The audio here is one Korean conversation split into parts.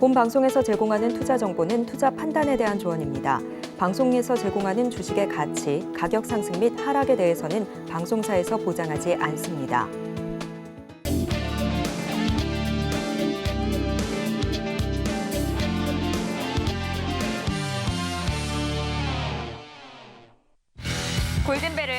본 방송에서 제공하는 투자 정보는 투자 판단에 대한 조언입니다. 방송에서 제공하는 주식의 가치, 가격 상승 및 하락에 대해서는 방송사에서 보장하지 않습니다. 골든벨을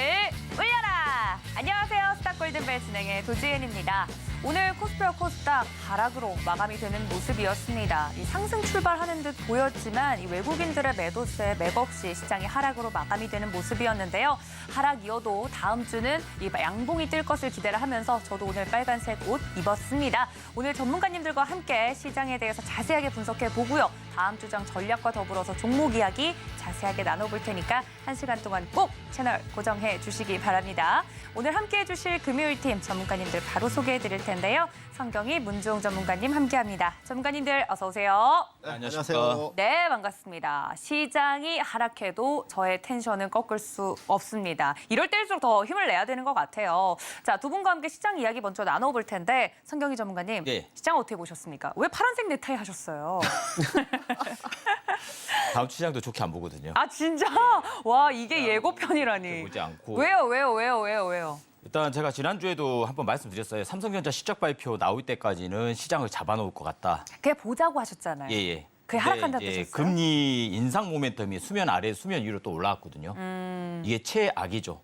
울려라! 안녕하세요. 스타 골든벨 진행의 도지은입니다. 오늘 코스피와 코스닥 하락으로 마감이 되는 모습이었습니다. 이 상승 출발하는 듯 보였지만 이 외국인들의 매도세 맥없이 시장이 하락으로 마감이 되는 모습이었는데요. 하락 이어도 다음 주는 이 양봉이 뜰 것을 기대를 하면서 저도 오늘 빨간색 옷 입었습니다. 오늘 전문가님들과 함께 시장에 대해서 자세하게 분석해 보고요. 다음 주장 전략과 더불어서 종목 이야기 자세하게 나눠볼 테니까 1시간 동안 꼭 채널 고정해 주시기 바랍니다. 오늘 함께해 주실 금요일팀 전문가님들 바로 소개해 드릴 텐데요. 성경희, 문주홍 전문가님 함께합니다. 전문가님들 어서 오세요. 네, 안녕하세요. 네, 반갑습니다. 시장이 하락해도 저의 텐션은 꺾을 수 없습니다. 이럴 때일수록 더 힘을 내야 되는 것 같아요. 자, 두 분과 함께 시장 이야기 먼저 나눠볼 텐데 성경희 전문가님, 네. 시장 어떻게 보셨습니까? 왜 파란색 넥타이 하셨어요? 다음 주 시장도 좋게 안 보거든요. 아, 진짜? 와, 이게 예고편이라니. 보지 않고. 왜요? 일단 제가 지난주에도 한번 말씀드렸어요. 삼성전자 실적 발표 나올 때까지는 시장을 잡아놓을 것 같다. 그게 보자고 하셨잖아요. 예. 그게 하락한다는 이제 뜻이었어요? 금리 인상 모멘텀이 수면 아래 수면 위로 또 올라왔거든요. 이게 최악이죠.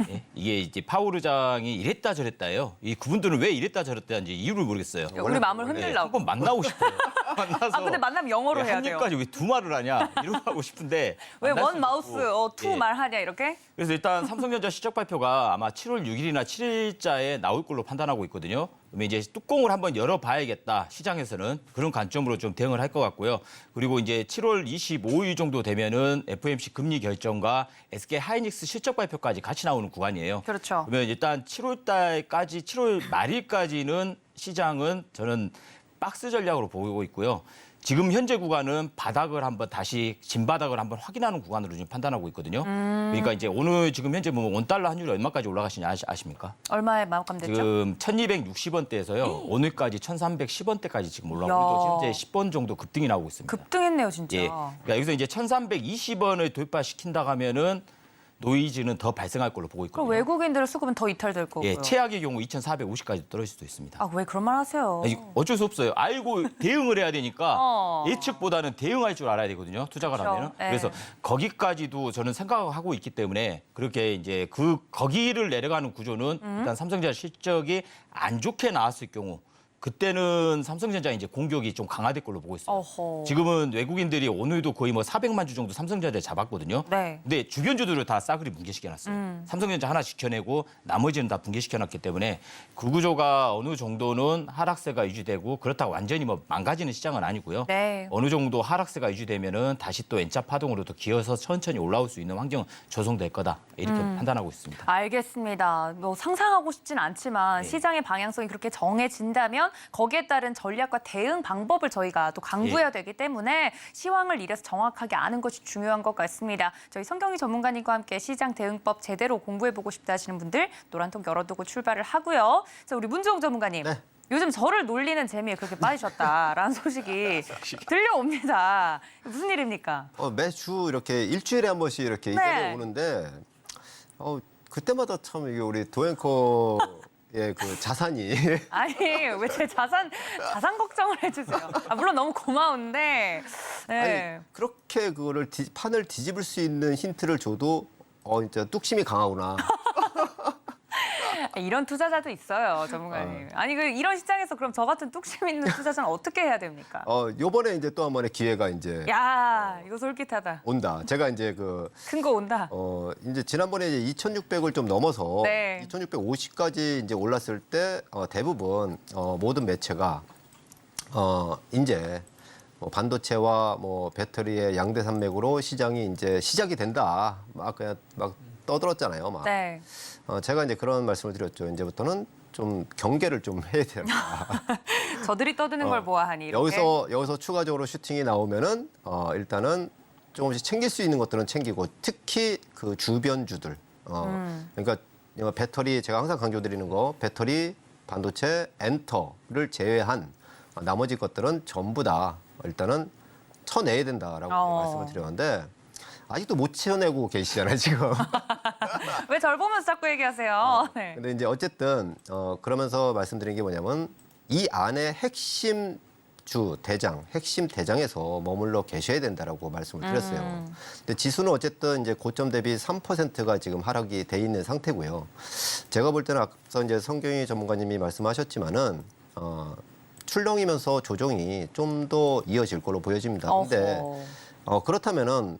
예? 이게 이제 파월 의장이 이랬다 저랬다예요. 이 그분들은 왜 이랬다 저랬다는지 이유를 모르겠어요. 우리 마음을 흔들라고. 한번 만나고 싶어요. 만나서 근데 만나면 영어로 해야 돼요. 한입까지 왜 두 말을 하냐 이러고 하고 싶은데 왜 만날 원 수도 마우스, 없고. 투 예. 말하냐 이렇게? 그래서 일단 삼성전자 실적 발표가 아마 7월 6일이나 7일자에 나올 걸로 판단하고 있거든요. 그러면 이제 뚜껑을 한번 열어봐야겠다. 시장에서는 그런 관점으로 좀 대응을 할 것 같고요. 그리고 이제 7월 25일 정도 되면은 FOMC 금리 결정과 SK 하이닉스 실적 발표까지 같이 나오는 구간이에요. 그렇죠. 그러면 일단 7월 달까지 7월 말일까지는 시장은 저는 박스 전략으로 보고 있고요. 지금 현재 구간은 바닥을 한번 다시 진바닥을 한번 확인하는 구간으로 지금 판단하고 있거든요. 그러니까 이제 오늘 지금 현재 뭐 원달러 환율이 얼마까지 올라가시냐 아십니까? 얼마에 마감됐죠? 지금 1,260원대에서요. 오늘까지 1,310원대까지 지금 올라오고 야. 현재 10원 정도 급등이 나오고 있습니다. 급등했네요, 진짜. 예. 그러니까 여기서 이제 1,320원을 돌파시킨다 하면은 노이즈는 더 발생할 걸로 보고 그럼 있거든요. 외국인들의 수급은 더 이탈될 거고요. 예, 최악의 경우 2,450까지 떨어질 수도 있습니다. 아, 왜 그런 말 하세요? 아니, 어쩔 수 없어요. 알고 대응을 해야 되니까 어. 예측보다는 대응할 줄 알아야 되거든요. 투자가 그렇죠. 하면은. 네. 그래서 거기까지도 저는 생각하고 있기 때문에 그렇게 이제 거기를 내려가는 구조는 일단 삼성전자 실적이 안 좋게 나왔을 경우 그때는 삼성전자 이제 공격이 좀 강화될 걸로 보고 있어요. 어허. 지금은 외국인들이 오늘도 거의 뭐 400만 주 정도 삼성전자에 잡았거든요. 네. 근데 주변주들을 다 싸그리 붕괴시켜놨어요. 삼성전자 하나 지켜내고 나머지는 다 붕괴시켜놨기 때문에 그 구조가 어느 정도는 하락세가 유지되고 그렇다고 완전히 뭐 망가지는 시장은 아니고요. 네. 어느 정도 하락세가 유지되면은 다시 또 N자 파동으로 더 기어서 천천히 올라올 수 있는 환경은 조성될 거다 이렇게 판단하고 있습니다. 알겠습니다. 뭐 상상하고 싶진 않지만 네. 시장의 방향성이 그렇게 정해진다면 거기에 따른 전략과 대응 방법을 저희가 또 강구해야 되기 때문에 시황을 이래서 정확하게 아는 것이 중요한 것 같습니다. 저희 성경희 전문가님과 함께 시장 대응법 제대로 공부해보고 싶다 하시는 분들 노란통 열어두고 출발을 하고요. 자, 우리 문주홍 전문가님. 네. 요즘 저를 놀리는 재미에 그렇게 빠지셨다라는 소식이 들려옵니다. 무슨 일입니까? 매주 이렇게 일주일에 한 번씩 이렇게 이 네. 자리에 오는데 그때마다 참 이게 우리 도앵커의 그 자산이 아니 왜 제 자산 걱정을 해주세요. 아, 물론 너무 고마운데. 네. 아니, 그렇게 그거를 판을 뒤집을 수 있는 힌트를 줘도 진짜 뚝심이 강하구나. 이런 투자자도 있어요, 전문가님. 아니 이런 시장에서 그럼 저 같은 뚝심 있는 투자자는 어떻게 해야 됩니까? 요번에 이제 또 한 번의 기회가 이제 야, 이거 솔깃하다. 온다. 제가 이제 큰 거 온다. 이제 지난번에 이제 2,600을 좀 넘어서 네. 2,650까지 이제 올랐을 때 대부분 모든 매체가 이제 반도체와 뭐 배터리의 양대 산맥으로 시장이 이제 시작이 된다. 막 그냥 막 떠들었잖아요. 막. 네. 제가 이제 그런 말씀을 드렸죠. 이제부터는 좀 경계를 좀 해야 된다. 저들이 떠드는 걸 보아하니 이렇게. 여기서 추가적으로 슈팅이 나오면은 일단은 조금씩 챙길 수 있는 것들은 챙기고 특히 그 주변주들. 그러니까 배터리 제가 항상 강조드리는 거 배터리, 반도체, 엔터를 제외한 나머지 것들은 전부 다 일단은 쳐내야 된다라고 말씀을 드렸는데 아직도 못 쳐내고 계시잖아요, 지금. 왜 절 보면서 자꾸 얘기하세요? 네. 근데 이제 어쨌든 그러면서 말씀드린 게 뭐냐면 이 안에 핵심 핵심 대장에서 머물러 계셔야 된다라고 말씀을 드렸어요. 근데 지수는 어쨌든 이제 고점 대비 3%가 지금 하락이 돼 있는 상태고요. 제가 볼 때는 앞서 이제 성경희 전문가님이 말씀하셨지만은 출렁이면서 조정이 좀 더 이어질 걸로 보여집니다. 근데 그렇다면은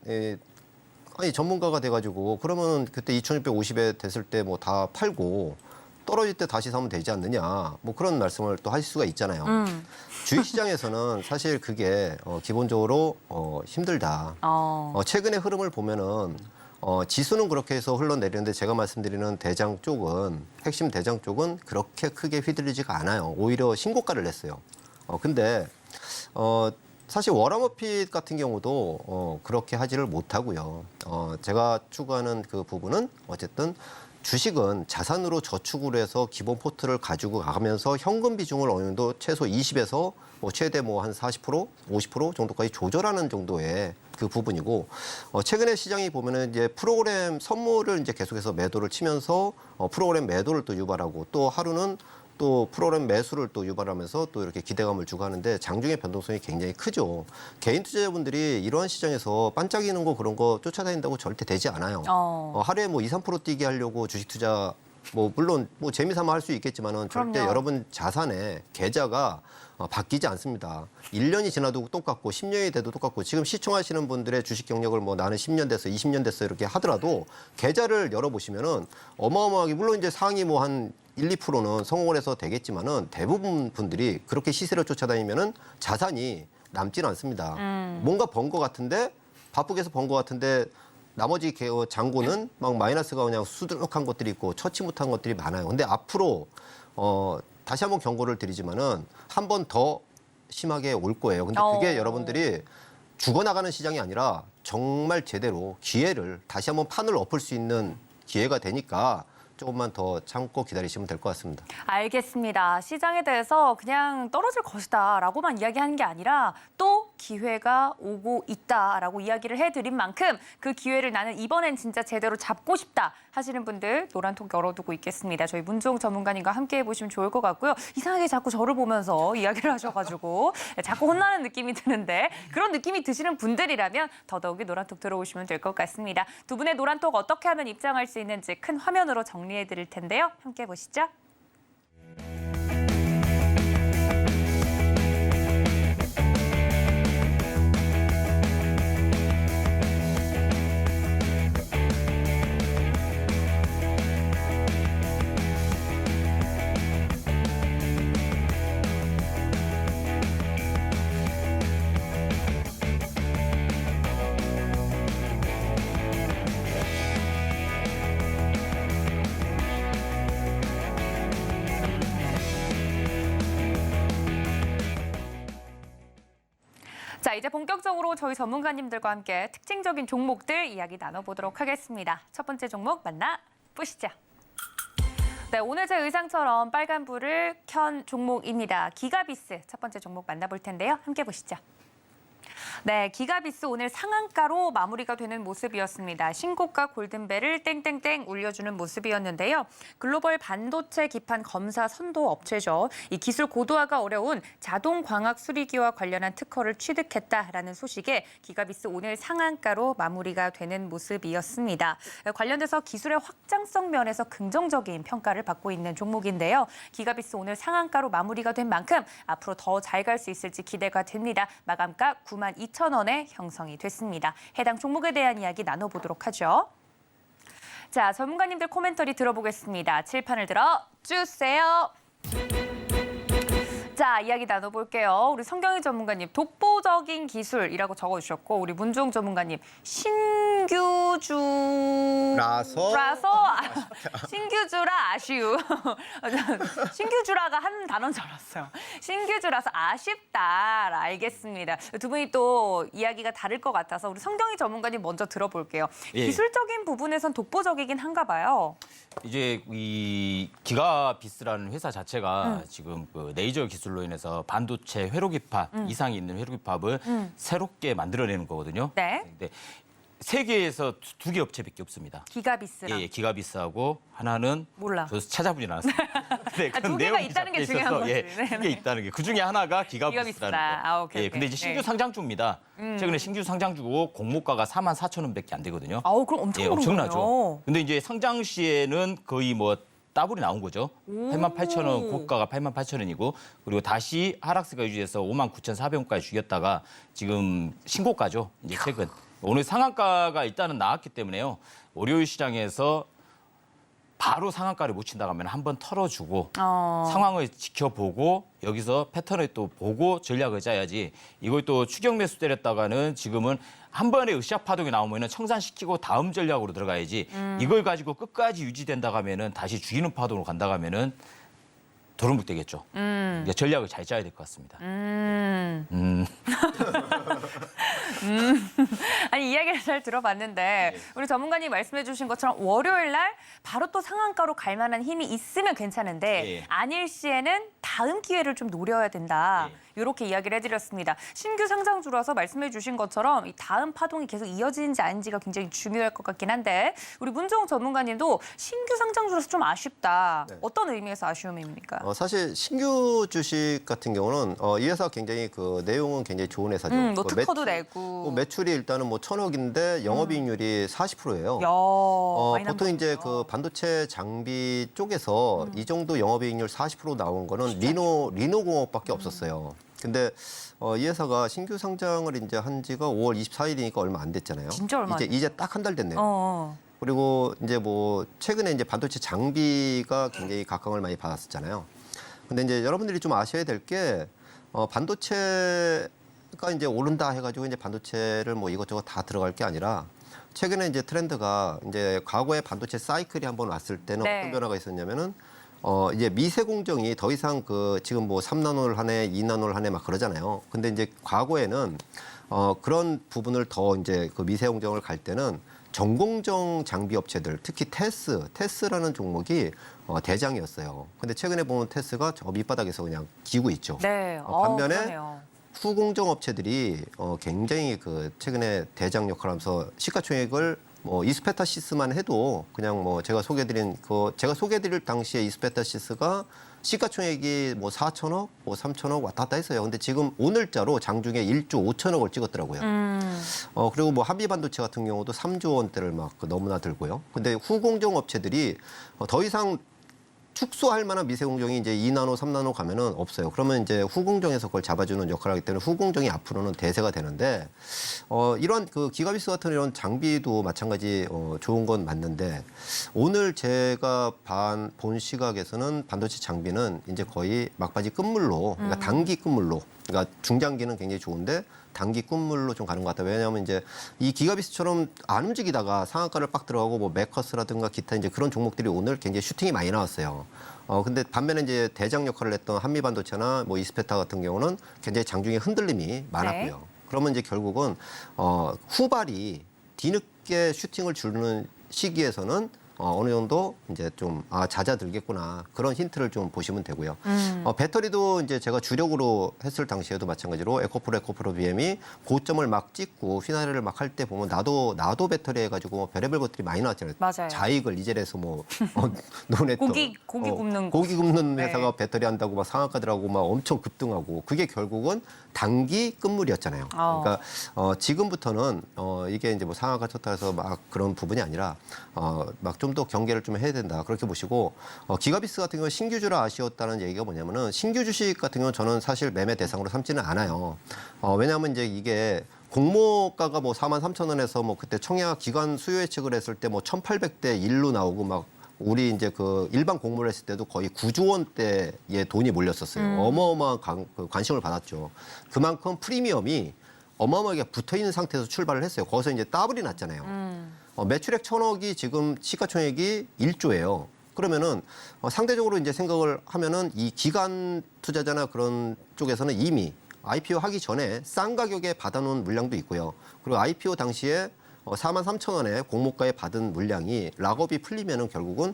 아니 전문가가 돼가지고 그러면 그때 2,650에 됐을 때 뭐 다 팔고 떨어질 때 다시 사면 되지 않느냐 뭐 그런 말씀을 또 하실 수가 있잖아요. 주식시장에서는 사실 그게 기본적으로 힘들다. 최근의 흐름을 보면은 지수는 그렇게 해서 흘러내리는데 제가 말씀드리는 대장 쪽은 핵심 대장 쪽은 그렇게 크게 휘둘리지가 않아요. 오히려 신고가를 냈어요. 근데 사실 워런 버핏 같은 경우도 그렇게 하지를 못하고요. 제가 추구하는 그 부분은 어쨌든 주식은 자산으로 저축을 해서 기본 포트를 가지고 가면서 현금 비중을 어느 정도 최소 20에서 뭐 최대 뭐 한 40%, 50% 정도까지 조절하는 정도의 그 부분이고 최근에 시장이 보면은 이제 프로그램 선물을 이제 계속해서 매도를 치면서 프로그램 매도를 또 유발하고 또 하루는 또 프로그램 매수를 또 유발하면서 또 이렇게 기대감을 주고 하는데 장중의 변동성이 굉장히 크죠. 개인 투자자분들이 이러한 시장에서 반짝이는 거 그런 거 쫓아다닌다고 절대 되지 않아요. 하루에 뭐 2, 3% 뛰게 하려고 주식 투자 뭐 물론 뭐 재미삼아 할 수 있겠지만은 절대 그럼요. 여러분 자산의 계좌가 바뀌지 않습니다. 1년이 지나도 똑같고 10년이 돼도 똑같고 지금 시청하시는 분들의 주식 경력을 뭐 나는 10년 됐어, 20년 됐어 이렇게 하더라도 계좌를 열어보시면은 어마어마하게 물론 이제 상위 뭐 한 1, 2%는 성공을 해서 되겠지만은 대부분 분들이 그렇게 시세를 쫓아다니면은 자산이 남지는 않습니다. 뭔가 번 거 같은데 바쁘게 해서 번 거 같은데 나머지 잔고는 막 마이너스가 그냥 수두룩한 것들이 있고 처치 못한 것들이 많아요. 근데 앞으로 다시 한번 경고를 드리지만은 한 번 더 심하게 올 거예요. 근데 그게 여러분들이 죽어나가는 시장이 아니라 정말 제대로 기회를 다시 한번 판을 엎을 수 있는 기회가 되니까 조금만 더 참고 기다리시면 될 것 같습니다. 알겠습니다. 시장에 대해서 그냥 떨어질 것이다라고만 이야기하는 게 아니라 또 기회가 오고 있다라고 이야기를 해드린 만큼 그 기회를 나는 이번엔 진짜 제대로 잡고 싶다 하시는 분들 노란톡 열어두고 있겠습니다. 저희 문종 전문가님과 함께 해보시면 좋을 것 같고요. 이상하게 자꾸 저를 보면서 이야기를 하셔가지고 자꾸 혼나는 느낌이 드는데 그런 느낌이 드시는 분들이라면 더더욱이 노란톡 들어오시면 될 것 같습니다. 두 분의 노란톡 어떻게 하면 입장할 수 있는지 큰 화면으로 정리해 드릴 텐데요. 함께 보시죠. 자, 이제 본격적으로 저희 전문가님들과 함께 특징적인 종목들 이야기 나눠보도록 하겠습니다. 첫 번째 종목 만나보시죠. 네, 오늘 제 의상처럼 빨간 불을 켠 종목입니다. 기가비스 첫 번째 종목 만나볼 텐데요. 함께 보시죠. 네, 기가비스 오늘 상한가로 마무리가 되는 모습이었습니다. 신고가 골든벨을 땡땡땡 울려주는 모습이었는데요. 글로벌 반도체 기판 검사 선도 업체죠. 이 기술 고도화가 어려운 자동 광학 수리기와 관련한 특허를 취득했다라는 소식에 기가비스 오늘 상한가로 마무리가 되는 모습이었습니다. 관련돼서 기술의 확장성 면에서 긍정적인 평가를 받고 있는 종목인데요. 기가비스 오늘 상한가로 마무리가 된 만큼 앞으로 더 잘 갈 수 있을지 기대가 됩니다. 마감가 92,000원에 형성이 됐습니다. 해당 종목에 대한 이야기 나눠보도록 하죠. 자, 전문가님들 코멘터리 들어보겠습니다. 칠판을 들어 주세요. 자, 이야기 나눠볼게요. 우리 성경희 전문가님 독보적인 기술이라고 적어주셨고 우리 문종 전문가님 신규주라 아쉬우. 신규주라가 한 단어인 줄 알았어요. 신규주라서 아쉽다. 알겠습니다. 두 분이 또 이야기가 다를 것 같아서 우리 성경희 전문가님 먼저 들어볼게요. 예. 기술적인 부분에선 독보적이긴 한가 봐요. 이제 이 기가비스라는 회사 자체가 지금 그 레이저 기술로 인해서 반도체 회로기파 이상이 있는 회로기파를 새롭게 만들어내는 거거든요. 네. 근데 세계에서 두 개 업체밖에 없습니다. 기가비스랑. 예, 기가비스하고 하나는 몰라. 저도 찾아보진 않았습니다. 근데 아, 그런 두 개가 내용이 있다는 게 잡혀 중요한 있어서, 거지. 예, 네, 두 개 있다는 게 그중에 하나가 기가비스라는 기가비스다. 거. 아, 오케이, 예, 근데 오케이. 이제 신규 네. 상장주입니다. 최근에 신규 상장주고 공모가가 44,000원밖에 안 되거든요. 아우, 그럼 엄청 예, 오른 엄청나죠. 거네요. 근데 이제 상장 시에는 거의 뭐 더블이 나온 거죠. 88,000원, 고가가 88,000원이고 그리고 다시 하락세가 유지해서 59,400원까지 죽였다가 지금 신고가죠. 이제 최근. 오늘 상한가가 일단은 나왔기 때문에요. 월요일 시장에서 바로 상한가를 못 친다고 하면 한번 털어주고 상황을 지켜보고 여기서 패턴을 또 보고 전략을 짜야지 이걸 또 추격 매수 때렸다가는 지금은 한 번에 으쌰 파동이 나오면은 청산시키고 다음 전략으로 들어가야지 이걸 가지고 끝까지 유지된다고 하면은 다시 죽이는 파동으로 간다고 하면은 도루묵 되겠죠. 그러니까 전략을 잘 짜야 될 것 같습니다. 아니 이야기를 잘 들어봤는데 우리 전문가님 말씀해주신 것처럼 월요일 날 바로 또 상한가로 갈 만한 힘이 있으면 괜찮은데 예. 아닐 시에는 다음 기회를 좀 노려야 된다. 이렇게 이야기를 해드렸습니다. 신규 상장주라서 말씀해주신 것처럼 이 다음 파동이 계속 이어지는지 아닌지가 굉장히 중요할 것 같긴 한데 우리 문정욱 전문가님도 신규 상장주라서 좀 아쉽다. 네. 어떤 의미에서 아쉬움입니까? 사실 신규 주식 같은 경우는 이 회사 굉장히 그 내용은 굉장히 좋은 회사죠. 뭐 그 특허도 매출- 내고. 매출이 일단은 뭐 1,000억인데 영업이익률이 40%예요. 야, 많이 보통 이제 남았네요. 그 반도체 장비 쪽에서 이 정도 영업이익률 40% 나온 거는 리노공업밖에 없었어요. 근데 이 회사가 신규 상장을 이제 한 지가 5월 24일이니까 얼마 안 됐잖아요. 진짜 얼마 안 이제 딱 한 달 됐네요. 어. 그리고 이제 뭐 최근에 이제 반도체 장비가 굉장히 각광을 많이 받았었잖아요. 근데 이제 여러분들이 좀 아셔야 될 게 반도체가 이제 오른다 해가지고 이제 반도체를 뭐 이것저것 다 들어갈 게 아니라 최근에 이제 트렌드가 이제 과거에 반도체 사이클이 한번 왔을 때는 네. 어떤 변화가 있었냐면은 이제 미세 공정이 더 이상 그 지금 뭐 3나노를 하네, 2나노를 하네 막 그러잖아요. 근데 이제 과거에는 그런 부분을 더 이제 그 미세 공정을 갈 때는 전공정 장비 업체들, 특히 테스라는 종목이 대장이었어요. 근데 최근에 보면 테스가 저 밑바닥에서 그냥 기고 있죠. 네. 반면에 그러네요. 후공정 업체들이 굉장히 그 최근에 대장 역할을 하면서 시가총액을 뭐 이스페타시스만 해도 그냥 뭐 제가 소개드릴 당시에 이스페타시스가 시가총액이 뭐 4천억, 뭐 3천억 왔다 갔다 했어요. 근데 지금 오늘자로 장중에 1조 5천억을 찍었더라고요. 그리고 뭐 한미반도체 같은 경우도 3조 원대를 막 너무나 들고요. 근데 후공정 업체들이 더 이상 축소할 만한 미세공정이 이제 2나노, 3나노 가면은 없어요. 그러면 이제 후공정에서 그걸 잡아주는 역할을 하기 때문에 후공정이 앞으로는 대세가 되는데 이런 그 기가비스 같은 이런 장비도 마찬가지 좋은 건 맞는데 오늘 제가 본 시각에서는 반도체 장비는 이제 거의 막바지 끝물로 그러니까 단기 끝물로 그러니까 중장기는 굉장히 좋은데 단기 끝물로 좀 가는 것 같아요. 왜냐하면 이제 이 기가비스처럼 안 움직이다가 상한가를 빡 들어가고 뭐 메커스라든가 기타 이제 그런 종목들이 오늘 굉장히 슈팅이 많이 나왔어요. 근데 반면에 이제 대장 역할을 했던 한미반도체나 뭐 이스페타 같은 경우는 굉장히 장중에 흔들림이 많았고요. 네. 그러면 이제 결국은 후발이 뒤늦게 슈팅을 주는 시기에서는 어느 정도 이제 좀 잦아들겠구나 그런 힌트를 좀 보시면 되고요. 배터리도 이제 제가 주력으로 했을 당시에도 마찬가지로 에코프로 BM이 고점을 막 찍고 휘날리를 막 할 때 보면 나도 배터리 해가지고 별의별 것들이 많이 나왔잖아요. 맞아요. 자익을 이젤에서 뭐 논했던 고기 굽는 곳. 고기 굽는 네. 회사가 배터리 한다고 막 상한가들하고 막 엄청 급등하고 그게 결국은 단기 끝물이었잖아요. 그러니까 지금부터는 이게 이제 뭐 상한가 쳤다 해서 막 그런 부분이 아니라 막 좀 더 경계를 좀 해야 된다 그렇게 보시고 기가비스 같은 경우 신규주라 아쉬웠다는 얘기가 뭐냐면은 신규 주식 같은 경우는 저는 사실 매매 대상으로 삼지는 않아요. 왜냐하면 이제 이게 공모가가 뭐 43,000원에서 뭐 그때 청약 기관 수요 예측을 했을 때 뭐 1,800대 1로 나오고 막 우리 이제 그 일반 공모를 했을 때도 거의 9조 원대의 돈이 몰렸었어요. 어마어마한 관심을 받았죠. 그만큼 프리미엄이 어마어마하게 붙어 있는 상태에서 출발을 했어요. 거기서 이제 더블이 났잖아요. 매출액 1,000억이 지금 시가총액이 1조예요. 그러면은 상대적으로 이제 생각을 하면은 이 기관 투자자나 그런 쪽에서는 이미 IPO 하기 전에 싼 가격에 받아놓은 물량도 있고요. 그리고 IPO 당시에 43,000원에 공모가에 받은 물량이 락업이 풀리면은 결국은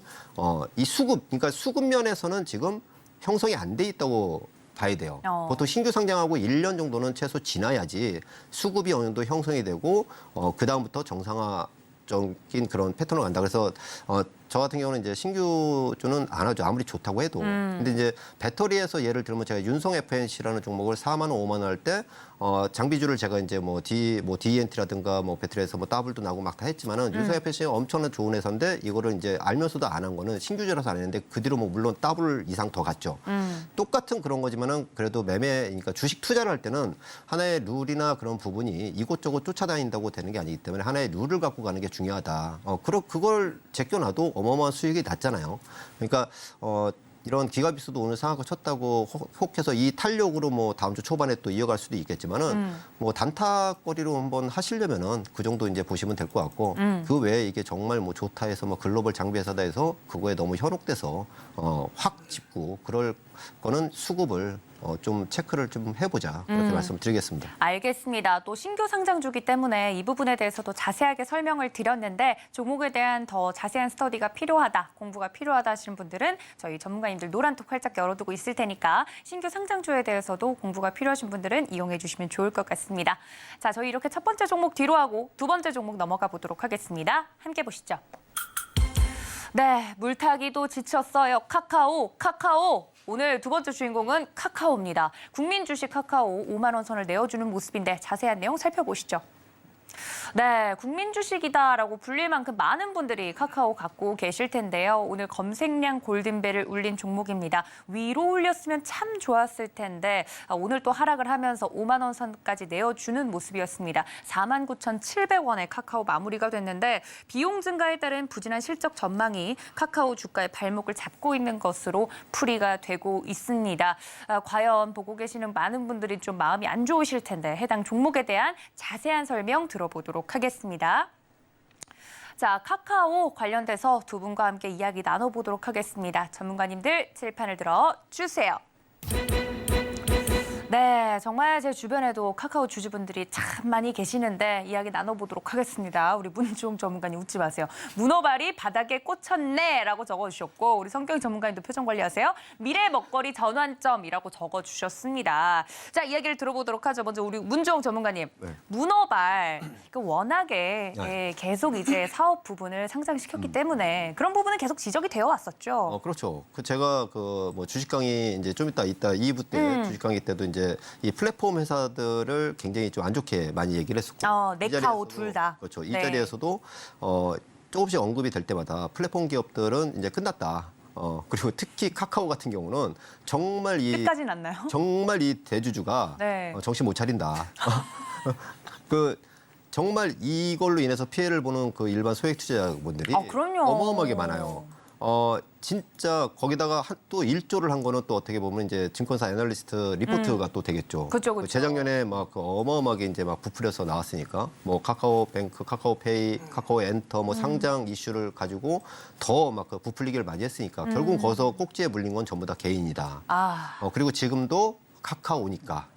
이 수급, 그러니까 수급 면에서는 지금 형성이 안 돼 있다고 봐야 돼요. 보통 신규 상장하고 1년 정도는 최소 지나야지 수급이 어느 정도 형성이 되고 그 다음부터 정상화적인 그런 패턴으로 간다. 그래서 저 같은 경우는 이제 신규주는 안 하죠. 아무리 좋다고 해도. 근데 이제 배터리에서 예를 들면 제가 윤성 FNC라는 종목을 4만 원, 5만 원 할 때 장비주를 제가 이제 DENT라든가 배터리에서 더블도 나고 막 다 했지만은 윤성 FNC는 엄청난 좋은 회사인데 이거를 이제 알면서도 안 한 거는 신규주라서 안 했는데 그 뒤로 물론 더블 이상 더 갔죠. 똑같은 그런 거지만은 그래도 그러니까 주식 투자를 할 때는 하나의 룰이나 그런 부분이 이곳저곳 쫓아다닌다고 되는 게 아니기 때문에 하나의 룰을 갖고 가는 게 중요하다. 그걸 제껴놔도 어마어마한 수익이 났잖아요. 그러니까 이런 기가비수도 오늘 상한가 쳤다고 혹해서 이 탄력으로 다음 주 초반에 또 이어갈 수도 있겠지만은 단타거리로 한번 하시려면은 그 정도 이제 보시면 될 것 같고 그 외에 이게 정말 좋다 해서 글로벌 장비 회사다 해서 그거에 너무 현혹돼서 확 짚고 그럴 거는 수급을 좀 체크를 좀 해보자 그렇게 말씀드리겠습니다. 알겠습니다. 또 신규 상장주기 때문에 이 부분에 대해서도 자세하게 설명을 드렸는데 종목에 대한 더 자세한 스터디가 필요하다, 공부가 필요하다 하시는 분들은 저희 전문가님들 노란톡 활짝 열어두고 있을 테니까 신규 상장주에 대해서도 공부가 필요하신 분들은 이용해 주시면 좋을 것 같습니다. 자, 저희 이렇게 첫 번째 종목 뒤로 하고 두 번째 종목 넘어가 보도록 하겠습니다. 함께 보시죠. 네, 물타기도 지쳤어요. 카카오. 오늘 두 번째 주인공은 카카오입니다. 국민 주식 카카오 5만 원 선을 내어주는 모습인데 자세한 내용 살펴보시죠. 네, 국민 주식이다라고 불릴 만큼 많은 분들이 카카오 갖고 계실 텐데요. 오늘 검색량 골든벨을 울린 종목입니다. 위로 올렸으면 참 좋았을 텐데 오늘 또 하락을 하면서 5만 원 선까지 내어주는 모습이었습니다. 49,700원에 카카오 마무리가 됐는데 비용 증가에 따른 부진한 실적 전망이 카카오 주가의 발목을 잡고 있는 것으로 풀이가 되고 있습니다. 과연 보고 계시는 많은 분들이 좀 마음이 안 좋으실 텐데 해당 종목에 대한 자세한 설명 들어보도록 하겠습니다. 자, 카카오 관련돼서 두 분과 함께 이야기 나눠보도록 하겠습니다. 전문가님들 칠판을 들어 주세요. 네, 정말 제 주변에도 카카오 주주분들이 참 많이 계시는데 이야기 나눠보도록 하겠습니다. 우리 문종 전문가님 웃지 마세요. 문어발이 바닥에 꽂혔네라고 적어주셨고 우리 성경 전문가님도 표정 관리하세요. 미래 먹거리 전환점이라고 적어주셨습니다. 자, 이야기를 들어보도록 하죠. 먼저 우리 문종 전문가님. 네. 문어발 워낙에 계속 이제 사업 부분을 상장시켰기 때문에 그런 부분은 계속 지적이 되어 왔었죠. 그렇죠. 제가 주식 강의 이제 좀 이따 2부 때 주식 강의 때도 이제 이 플랫폼 회사들을 굉장히 좀 안 좋게 많이 얘기를 했었고. 네카오 둘 다. 그렇죠. 이 네. 자리에서도 조금씩 언급이 될 때마다 플랫폼 기업들은 이제 끝났다. 그리고 특히 카카오 같은 경우는 정말 끝까지는 안 나요? 정말 이 대주주가 네. 정신 못 차린다. 정말 이걸로 인해서 피해를 보는 그 일반 소액 투자자분들이 그럼요. 어마어마하게 많아요. 진짜 거기다가 또 1조를 한 거는 또 어떻게 보면 이제 증권사 애널리스트 리포트가 또 되겠죠. 그쵸. 재작년에 어마어마하게 이제 부풀려서 나왔으니까 카카오뱅크, 카카오페이, 카카오엔터 상장 이슈를 가지고 더 부풀리기를 많이 했으니까 결국 거기서 꼭지에 물린 건 전부 다 개인이다. 그리고 지금도 카카오니까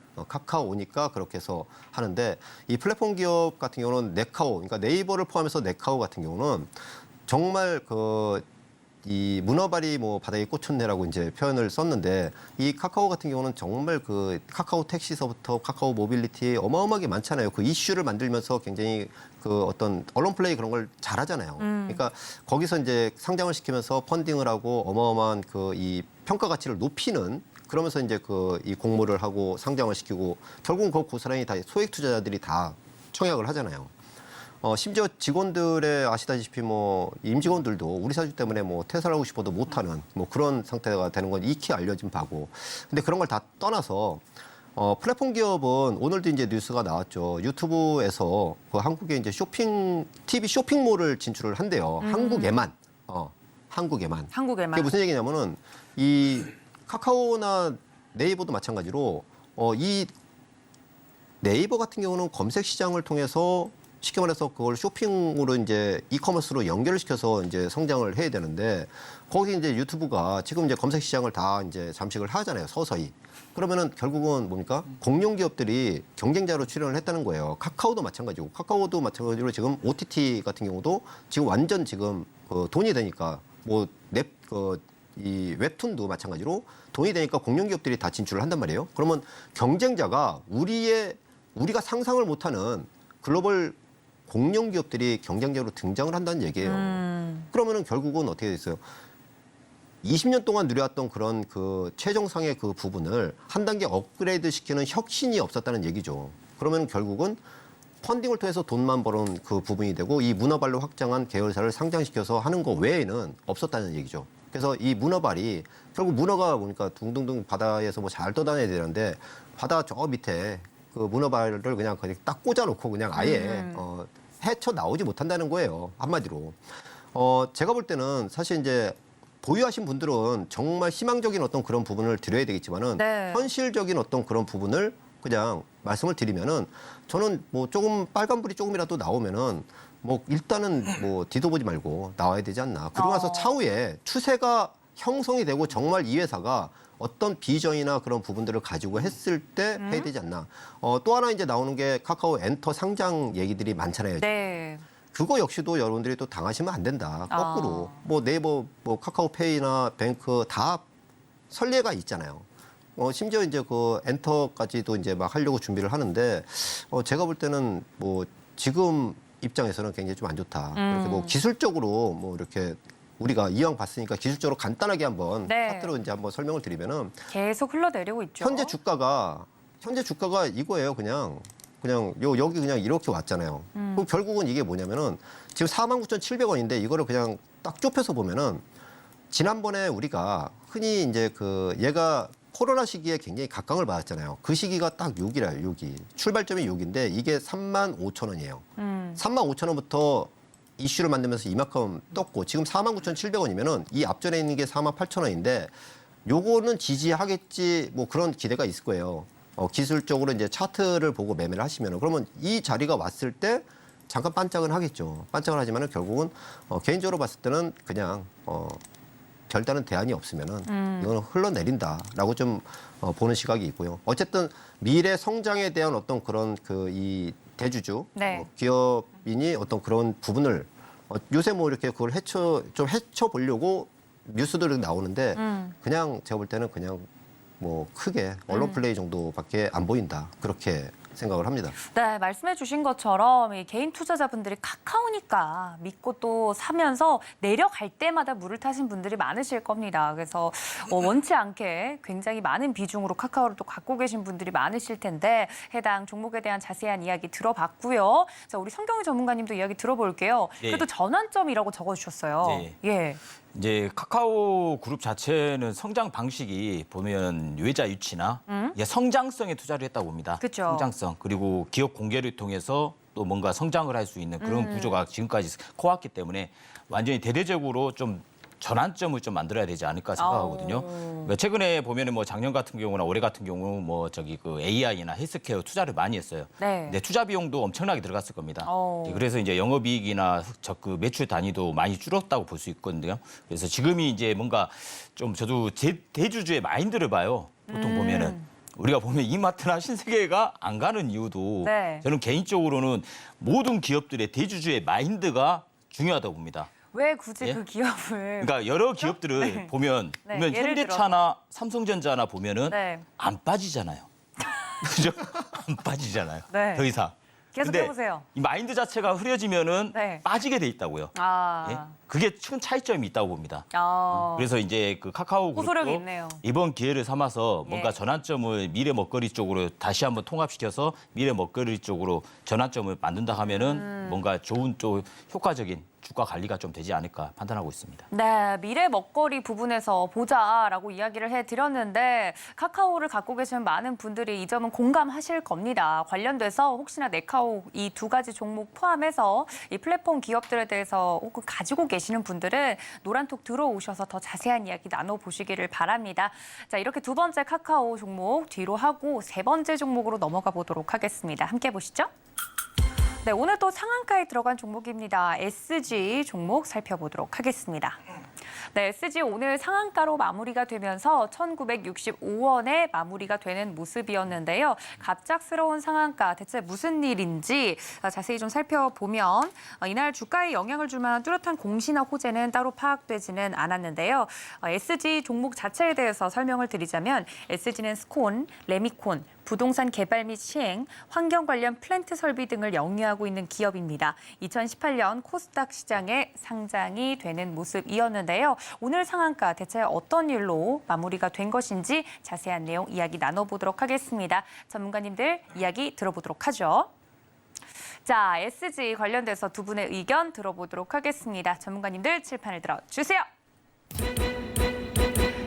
그렇게 해서 하는데 이 플랫폼 기업 같은 경우는 네카오, 그러니까 네이버를 포함해서 네카오 같은 경우는 정말 이 문어발이 바닥에 꽂혔네라고 이제 표현을 썼는데 이 카카오 같은 경우는 정말 카카오 택시서부터 카카오 모빌리티 어마어마하게 많잖아요. 그 이슈를 만들면서 굉장히 어떤 언론 플레이 그런 걸 잘하잖아요. 그러니까 거기서 이제 상장을 시키면서 펀딩을 하고 어마어마한 이 평가 가치를 높이는 그러면서 이제 이 공모를 하고 상장을 시키고 결국은 그 고스란히 다 소액 투자자들이 다 청약을 하잖아요. 심지어 직원들의 아시다시피 임직원들도 우리 사주 때문에 퇴사를 하고 싶어도 못하는 그런 상태가 되는 건 익히 알려진 바고. 근데 그런 걸 다 떠나서 플랫폼 기업은 오늘도 이제 뉴스가 나왔죠. 유튜브에서 한국에 이제 TV 쇼핑몰을 진출을 한대요. 한국에만. 그게 무슨 얘기냐면은 이 카카오나 네이버도 마찬가지로 이 네이버 같은 경우는 검색 시장을 통해서 쉽게 말해서 그걸 쇼핑으로 이제 이커머스로 연결을 시켜서 이제 성장을 해야 되는데 거기 이제 유튜브가 지금 이제 검색 시장을 다 이제 잠식을 하잖아요. 서서히. 그러면은 결국은 뭡니까? 공룡 기업들이 경쟁자로 출연을 했다는 거예요. 카카오도 마찬가지고 카카오도 마찬가지로 지금 OTT 같은 경우도 지금 완전 지금 그 돈이 되니까 뭐 이 웹툰도 마찬가지로 돈이 되니까 공룡 기업들이 다 진출을 한단 말이에요. 그러면 경쟁자가 우리가 상상을 못하는 글로벌 공룡 기업들이 경쟁자로 등장을 한다는 얘기예요. 그러면은 결국은 어떻게 됐어요? 20년 동안 누려왔던 그런 그 최정상의 그 부분을 한 단계 업그레이드 시키는 혁신이 없었다는 얘기죠. 그러면 결국은 펀딩을 통해서 돈만 버는 그 부분이 되고 이 문어발로 확장한 계열사를 상장시켜서 하는 거 외에는 없었다는 얘기죠. 그래서 이 문어발이 결국 문어가 보니까 둥둥둥 바다에서 뭐 잘 떠다녀야 되는데 바다 저 밑에 그 문어발을 그냥 딱 꽂아놓고 그냥 아예 헤쳐 나오지 못한다는 거예요. 한마디로. 제가 볼 때는 사실 이제 보유하신 분들은 정말 희망적인 어떤 그런 부분을 드려야 되겠지만은 네. 현실적인 어떤 그런 부분을 그냥 말씀을 드리면은 저는 뭐 조금 빨간불이 조금이라도 나오면은 뭐 일단은 뭐 뒤도 보지 말고 나와야 되지 않나. 그러고 나서 차후에 추세가 형성이 되고 정말 이 회사가 어떤 비전이나 그런 부분들을 가지고 했을 때 해야 되지 않나. 또 하나 이제 나오는 게 카카오 엔터 상장 얘기들이 많잖아요. 네. 그거 역시도 여러분들이 또 당하시면 안 된다. 거꾸로. 뭐 네이버, 뭐 카카오페이나 뱅크 다 선례가 있잖아요. 심지어 이제 그 엔터까지도 이제 막 하려고 준비를 하는데 제가 볼 때는 뭐 지금 입장에서는 굉장히 좀 안 좋다. 이렇게 뭐 기술적으로 뭐 이렇게 우리가 이왕 봤으니까 기술적으로 간단하게 한번 네. 차트로 이제 한번 설명을 드리면은 계속 흘러내리고 있죠. 현재 주가가 이거예요. 그냥 여기 그냥 이렇게 왔잖아요. 그럼 결국은 이게 뭐냐면은 지금 49,700원인데 이거를 그냥 딱 좁혀서 보면은 지난번에 우리가 흔히 이제 그 얘가 코로나 시기에 굉장히 각광을 받았잖아요. 그 시기가 딱 6이라요, 6이. 출발점이 6인데 이게 35,000원이에요. 35,000원부터 이슈를 만들면서 이만큼 떴고 지금 49,700원이면은 이 앞전에 있는 게 48,000원인데 요거는 지지하겠지 뭐 그런 기대가 있을 거예요. 기술적으로 이제 차트를 보고 매매를 하시면은 그러면 이 자리가 왔을 때 잠깐 반짝은 하겠죠. 반짝은 하지만은 결국은 개인적으로 봤을 때는 그냥 별다른 대안이 없으면은 이거는 흘러내린다라고 좀 보는 시각이 있고요. 어쨌든 미래 성장에 대한 어떤 그런 그 이 대주주 네. 기업인이 어떤 그런 부분을 요새 뭐 이렇게 그걸 헤쳐 보려고 뉴스들이 나오는데 그냥 제가 볼 때는 그냥 뭐 크게 언론 플레이 정도밖에 안 보인다 그렇게 생각을 합니다. 네, 말씀해 주신 것처럼 이 개인 투자자분들이 카카오니까 믿고 또 사면서 내려갈 때마다 물을 타신 분들이 많으실 겁니다. 그래서 원치 않게 굉장히 많은 비중으로 카카오를 또 갖고 계신 분들이 많으실 텐데 해당 종목에 대한 자세한 이야기 들어봤고요. 자, 우리 성경희 전문가님도 이야기 들어볼게요. 네. 그래도 전환점이라고 적어주셨어요. 네. 예. 이제 카카오 그룹 자체는 성장 방식이 보면 유해자 유치나 이게 성장성에 투자를 했다고 봅니다. 그쵸. 성장성 그리고 기업 공개를 통해서 또 뭔가 성장을 할 수 있는 그런 구조가 지금까지 커왔기 때문에 완전히 대대적으로 좀 전환점을 좀 만들어야 되지 않을까 생각하거든요. 그러니까 최근에 보면은 뭐 작년 같은 경우나 올해 같은 경우 뭐 저기 그 AI나 헬스케어 투자를 많이 했어요. 네. 근데 투자 비용도 엄청나게 들어갔을 겁니다. 오. 그래서 이제 영업이익이나 그 매출 단위도 많이 줄었다고 볼 수 있거든요. 그래서 지금이 이제 뭔가 좀 저도 대주주의 마인드를 봐요. 보통 보면은. 우리가 보면 이마트나 신세계가 안 가는 이유도 네. 저는 개인적으로는 모든 기업들의 대주주의 마인드가 중요하다고 봅니다. 왜 굳이 예? 그 기업을 그러니까 여러 기업들을 네. 보면 네, 예를 현대차나 삼성전자나 보면은 네. 안 빠지잖아요. 그죠? 안 빠지잖아요. 네. 더 이상. 계속 근데 해보세요. 이 마인드 자체가 흐려지면은 네. 빠지게 돼 있다고요. 아. 예? 그게 큰 차이점이 있다고 봅니다. 아. 그래서 이제 그 카카오 호소력이 그룹도 있네요. 이번 기회를 삼아서 뭔가 예. 전환점을 미래 먹거리 쪽으로 다시 한번 통합시켜서 미래 먹거리 쪽으로 전환점을 만든다 하면은 뭔가 좋은 또 효과적인 주가 관리가 좀 되지 않을까 판단하고 있습니다. 네, 미래 먹거리 부분에서 보자라고 이야기를 해드렸는데 카카오를 갖고 계신 많은 분들이 이 점은 공감하실 겁니다. 관련돼서 혹시나 네카오 이 두 가지 종목 포함해서 이 플랫폼 기업들에 대해서 혹은 가지고 계시는 분들은 노란톡 들어오셔서 더 자세한 이야기 나눠보시기를 바랍니다. 자, 이렇게 두 번째 카카오 종목 뒤로 하고 세 번째 종목으로 넘어가 보도록 하겠습니다. 함께 보시죠. 네, 오늘 또 상한가에 들어간 종목입니다. SG 종목 살펴보도록 하겠습니다. 네, SG 오늘 상한가로 마무리가 되면서 1,965원에 마무리가 되는 모습이었는데요. 갑작스러운 상한가 대체 무슨 일인지 자세히 좀 살펴보면 이날 주가에 영향을 줄 만한 뚜렷한 공시나 호재는 따로 파악되지는 않았는데요. SG 종목 자체에 대해서 설명을 드리자면 SG는 스콘, 레미콘, 부동산 개발 및 시행, 환경 관련 플랜트 설비 등을 영위하고 있는 기업입니다. 2018년 코스닥 시장에 상장이 되는 모습이었는데요. 오늘 상한가 대체 어떤 일로 마무리가 된 것인지 자세한 내용 이야기 나눠보도록 하겠습니다. 전문가님들 이야기 들어보도록 하죠. 자, SG 관련돼서 두 분의 의견 들어보도록 하겠습니다. 전문가님들 칠판을 들어주세요.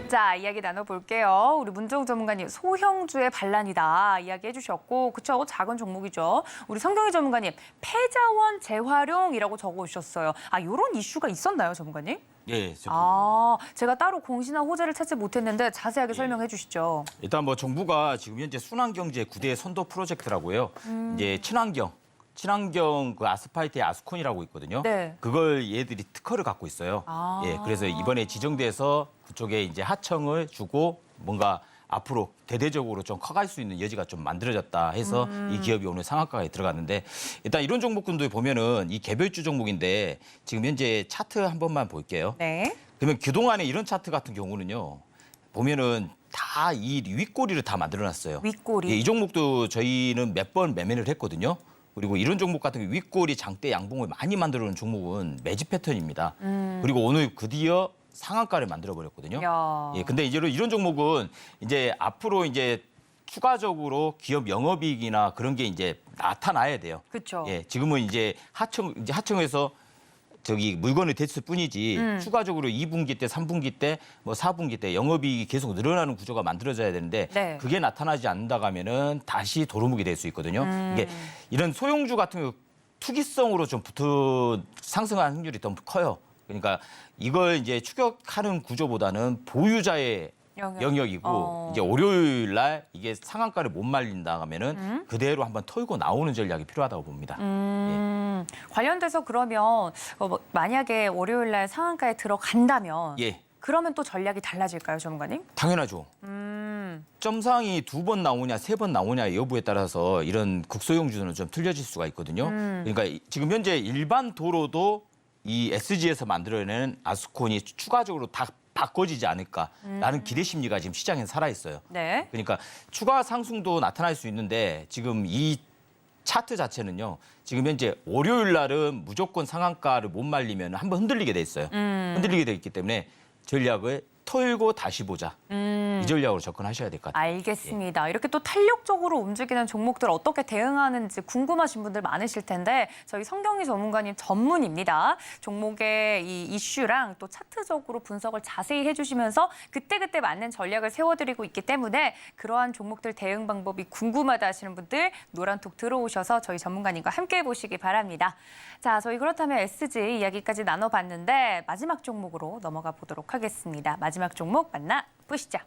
자, 이야기 나눠볼게요. 우리 문정욱 전문가님, 소형주의 반란이다 이야기해 주셨고, 그쵸? 작은 종목이죠. 우리 성경희 전문가님, 폐자원 재활용이라고 적어주셨어요. 아, 이런 이슈가 있었나요, 전문가님? 예, 제가 따로 공시나 호재를 찾지 못했는데 자세하게 설명해 주시죠. 일단 뭐 정부가 지금 현재 순환경제 9대 선도 프로젝트라고요. 이제 친환경 그 아스팔트의 아스콘이라고 있거든요. 네. 그걸 얘들이 특허를 갖고 있어요. 예, 그래서 이번에 지정돼서 그쪽에 이제 하청을 주고 뭔가 앞으로 대대적으로 좀 커갈 수 있는 여지가 좀 만들어졌다 해서 이 기업이 오늘 상한가에 들어갔는데 일단 이런 종목군도 보면은 이 개별주 종목인데 지금 현재 차트 한 번만 볼게요. 네. 그러면 그동안에 이런 차트 같은 경우는요. 보면은 다 이 윗꼬리를 다 만들어놨어요. 윗꼬리. 예, 이 종목도 저희는 몇 번 매매를 했거든요. 그리고 이런 종목 같은 게 윗꼬리 장대 양봉을 많이 만들어놓은 종목은 매집 패턴입니다. 그리고 오늘 드디어 상한가를 만들어 버렸거든요. 야. 예, 근데 이제 이런 종목은 이제 앞으로 이제 추가적으로 기업 영업이익이나 그런 게 이제 나타나야 돼요. 그렇죠. 예, 지금은 이제 하청에서 저기 물건이 됐을 뿐이지 추가적으로 2분기 때, 3분기 때, 뭐 4분기 때 영업이익이 계속 늘어나는 구조가 만들어져야 되는데 네. 그게 나타나지 않는다 하면은 다시 도루묵이 될 수 있거든요. 이게 이런 소형주 같은 경우 투기성으로 좀 상승할 확률이 더 커요. 그러니까 이걸 이제 추격하는 구조보다는 보유자의 영역이고 이제 월요일 날 이게 상한가를 못 말린다 하면은 그대로 한번 털고 나오는 전략이 필요하다고 봅니다. 관련돼서 그러면 만약에 월요일 날 상한가에 들어간다면 예, 그러면 또 전략이 달라질까요, 전문가님? 당연하죠. 점상이 2번 나오냐, 3번 나오냐 여부에 따라서 이런 극소형주는 좀 틀려질 수가 있거든요. 그러니까 지금 현재 일반 도로도 이 SG에서 만들어내는 아스콘이 추가적으로 다 바꿔지지 않을까라는 기대 심리가 지금 시장에 살아 있어요. 네. 그러니까 추가 상승도 나타날 수 있는데 지금 이 차트 자체는요. 지금 현재 월요일 날은 무조건 상한가를 못 말리면 한번 흔들리게 돼 있어요. 흔들리게 돼 있기 때문에 전략을 털고 다시 보자. 이 전략으로 접근하셔야 될 것 같아요. 알겠습니다. 이렇게 또 탄력적으로 움직이는 종목들 어떻게 대응하는지 궁금하신 분들 많으실 텐데 저희 성경희 전문가님 전문입니다. 종목의 이 이슈랑 또 차트적으로 분석을 자세히 해주시면서 그때그때 맞는 전략을 세워드리고 있기 때문에 그러한 종목들 대응 방법이 궁금하다 하시는 분들 노란톡 들어오셔서 저희 전문가님과 함께 보시기 바랍니다. 자, 저희 그렇다면 SG 이야기까지 나눠봤는데 마지막 종목으로 넘어가 보도록 하겠습니다. 마지막 종목 만나보시죠.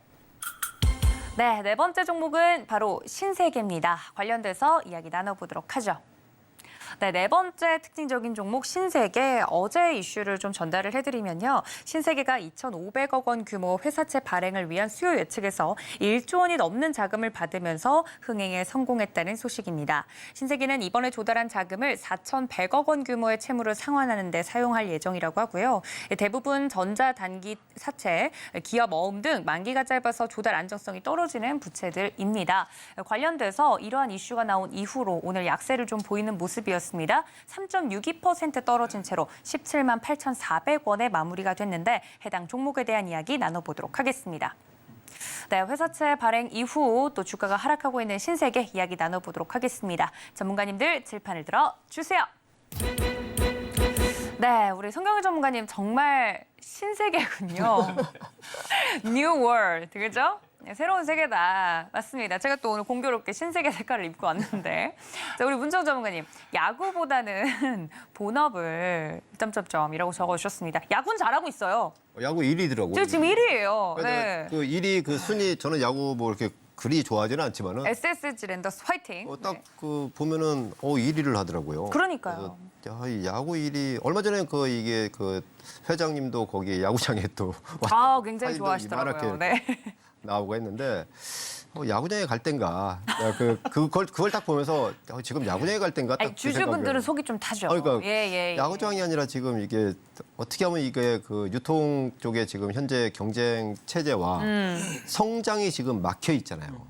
네, 네 번째 종목은 바로 신세계입니다. 관련돼서 이야기 나눠보도록 하죠. 네, 네 번째 특징적인 종목 신세계 어제 이슈를 좀 전달을 해드리면요. 신세계가 2,500억 원 규모 회사채 발행을 위한 수요 예측에서 1조 원이 넘는 자금을 받으면서 흥행에 성공했다는 소식입니다. 신세계는 이번에 조달한 자금을 4,100억 원 규모의 채무를 상환하는 데 사용할 예정이라고 하고요. 대부분 전자단기 사채, 기업 어음 등 만기가 짧아서 조달 안정성이 떨어지는 부채들입니다. 관련돼서 이러한 이슈가 나온 이후로 오늘 약세를 좀 보이는 모습이었습니다. 3.62% 떨어진 채로 17만 8,400원에 마무리가 됐는데 해당 종목에 대한 이야기 나눠보도록 하겠습니다. 네, 회사채 발행 이후 또 주가가 하락하고 있는 신세계 이야기 나눠보도록 하겠습니다. 전문가님들 칠판을 들어 주세요. 네, 우리 성경희 전문가님 정말 신세계군요. New World, 그죠? 네, 새로운 세계다. 맞습니다. 제가 또 오늘 공교롭게 신세계 색깔을 입고 왔는데. 자, 우리 문정 전문가님, 야구보다는 본업을 점점점이라고 적어주셨습니다. 야구는 잘하고 있어요. 야구 1위더라고요. 저 지금 1위예요. 네. 그 1위 그 순위 저는 야구 뭐 이렇게 그리 좋아하지는 않지만은 SSG 랜더스 화이팅. 딱 네. 그 보면은 1위를 하더라고요. 그러니까요. 그래서 이 야구 1위 얼마 전에 그 이게 그 회장님도 거기 야구장에 또 아, 굉장히 사진도 좋아하시더라고요. 이만하게 네. 나오고 했는데 야구장에 갈 땐가 그걸 딱 보면서 지금 야구장에 갈 땐가 딱 아니, 그 주주분들은 생각이 속이 좀 타죠. 그러니까 예. 야구장이 아니라 지금 이게 어떻게 하면 이게 그 유통 쪽에 지금 현재 경쟁 체제와 성장이 지금 막혀 있잖아요.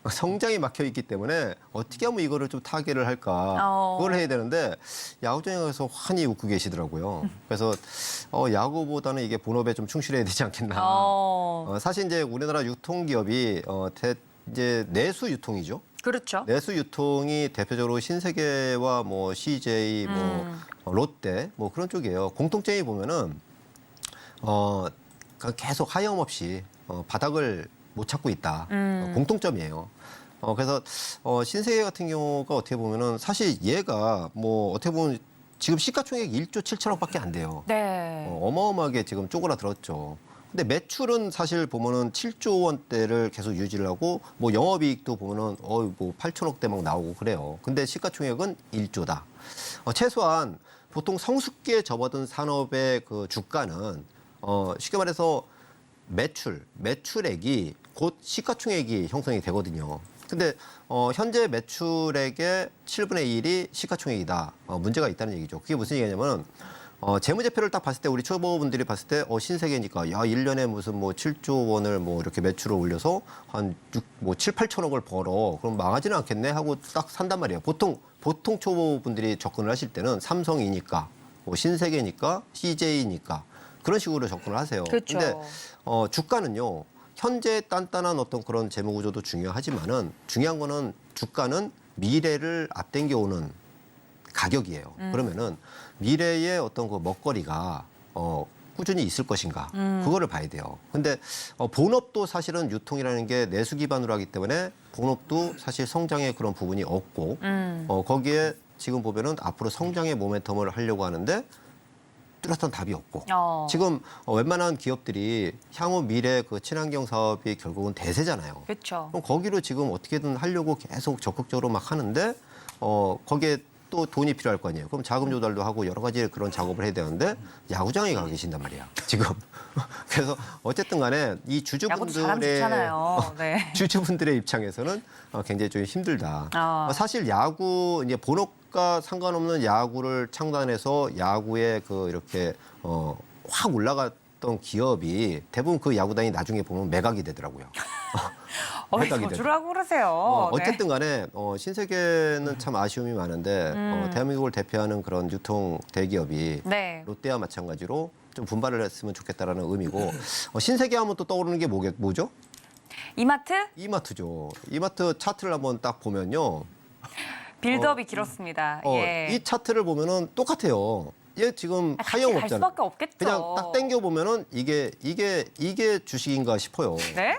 성장이 막혀 있기 때문에 어떻게 하면 이거를 좀 타개를 할까 그걸 해야 되는데 야구장에 가서 환히 웃고 계시더라고요. 그래서 야구보다는 이게 본업에 좀 충실해야 되지 않겠나. 사실 이제 우리나라 유통기업이 이제 내수 유통이죠. 그렇죠. 내수 유통이 대표적으로 신세계와 뭐 CJ, 뭐 롯데 뭐 그런 쪽이에요. 공통점이 보면은 계속 하염없이 바닥을 못 찾고 있다. 공통점이에요. 그래서 신세계 같은 경우가 어떻게 보면은 사실 얘가 뭐 어떻게 보면 지금 시가총액 1조 7천억밖에 안 돼요. 네. 어마어마하게 지금 쪼그라들었죠. 근데 매출은 사실 보면은 7조 원대를 계속 유지를 하고 뭐 영업이익도 보면은 뭐 8천억대 막 나오고 그래요. 근데 시가총액은 1조다. 최소한 보통 성숙기에 접어든 산업의 그 주가는 쉽게 말해서 매출액이 곧 시가총액이 형성이 되거든요. 근데 현재 매출액의 7분의 1이 시가총액이다. 문제가 있다는 얘기죠. 그게 무슨 얘기냐면 재무제표를 딱 봤을 때 우리 초보분들이 봤을 때 신세계니까 야 1년에 무슨 뭐 7조 원을 뭐 이렇게 매출을 올려서 한 7, 8천억을 벌어. 그럼 망하지는 않겠네 하고 딱 산단 말이에요. 보통 초보분들이 접근을 하실 때는 삼성이니까 뭐 신세계니까 CJ니까 그런 식으로 접근을 하세요. 그렇죠. 근데 주가는요. 현재 단단한 어떤 그런 재무 구조도 중요하지만은 중요한 거는 주가는 미래를 앞당겨오는 가격이에요. 그러면은 미래의 어떤 그 먹거리가 꾸준히 있을 것인가 그거를 봐야 돼요. 근데 본업도 사실은 유통이라는 게 내수 기반으로 하기 때문에 본업도 사실 성장의 그런 부분이 없고 거기에 지금 보면은 앞으로 성장의 모멘텀을 하려고 하는데 뚜렷한 답이 없고 지금 웬만한 기업들이 향후 미래 그 친환경 사업이 결국은 대세잖아요. 그렇죠. 그럼 거기로 지금 어떻게든 하려고 계속 적극적으로 막 하는데 거기에 또 돈이 필요할 거 아니에요. 그럼 자금 조달도 하고 여러 가지 그런 작업을 해야 되는데 야구장에 가 계신단 말이야. 지금. 그래서 어쨌든 간에 이 야구도 잘하면 좋잖아요. 네. 주주분들의 입장에서는 굉장히 좀 힘들다. 사실 야구 이제 본업과 상관없는 야구를 창단해서 야구에 그 이렇게 확 올라갔던 기업이 대부분 그 야구단이 나중에 보면 매각이 되더라고요. 저주라고 그러세요. 어쨌든 간에 신세계는 참 아쉬움이 많은데 대한민국을 대표하는 그런 유통 대기업이 네. 롯데와 마찬가지로 좀 분발을 했으면 좋겠다라는 의미고 신세계 하면 또 떠오르는 게 뭐죠? 이마트? 이마트죠. 이마트 차트를 한번 딱 보면요. 빌드업이 길었습니다. 예. 이 차트를 보면은 똑같아요. 얘 지금 같이 하영 갈 없잖아요. 수밖에 없겠죠. 그냥 딱 땡겨 보면은 이게 주식인가 싶어요. 네?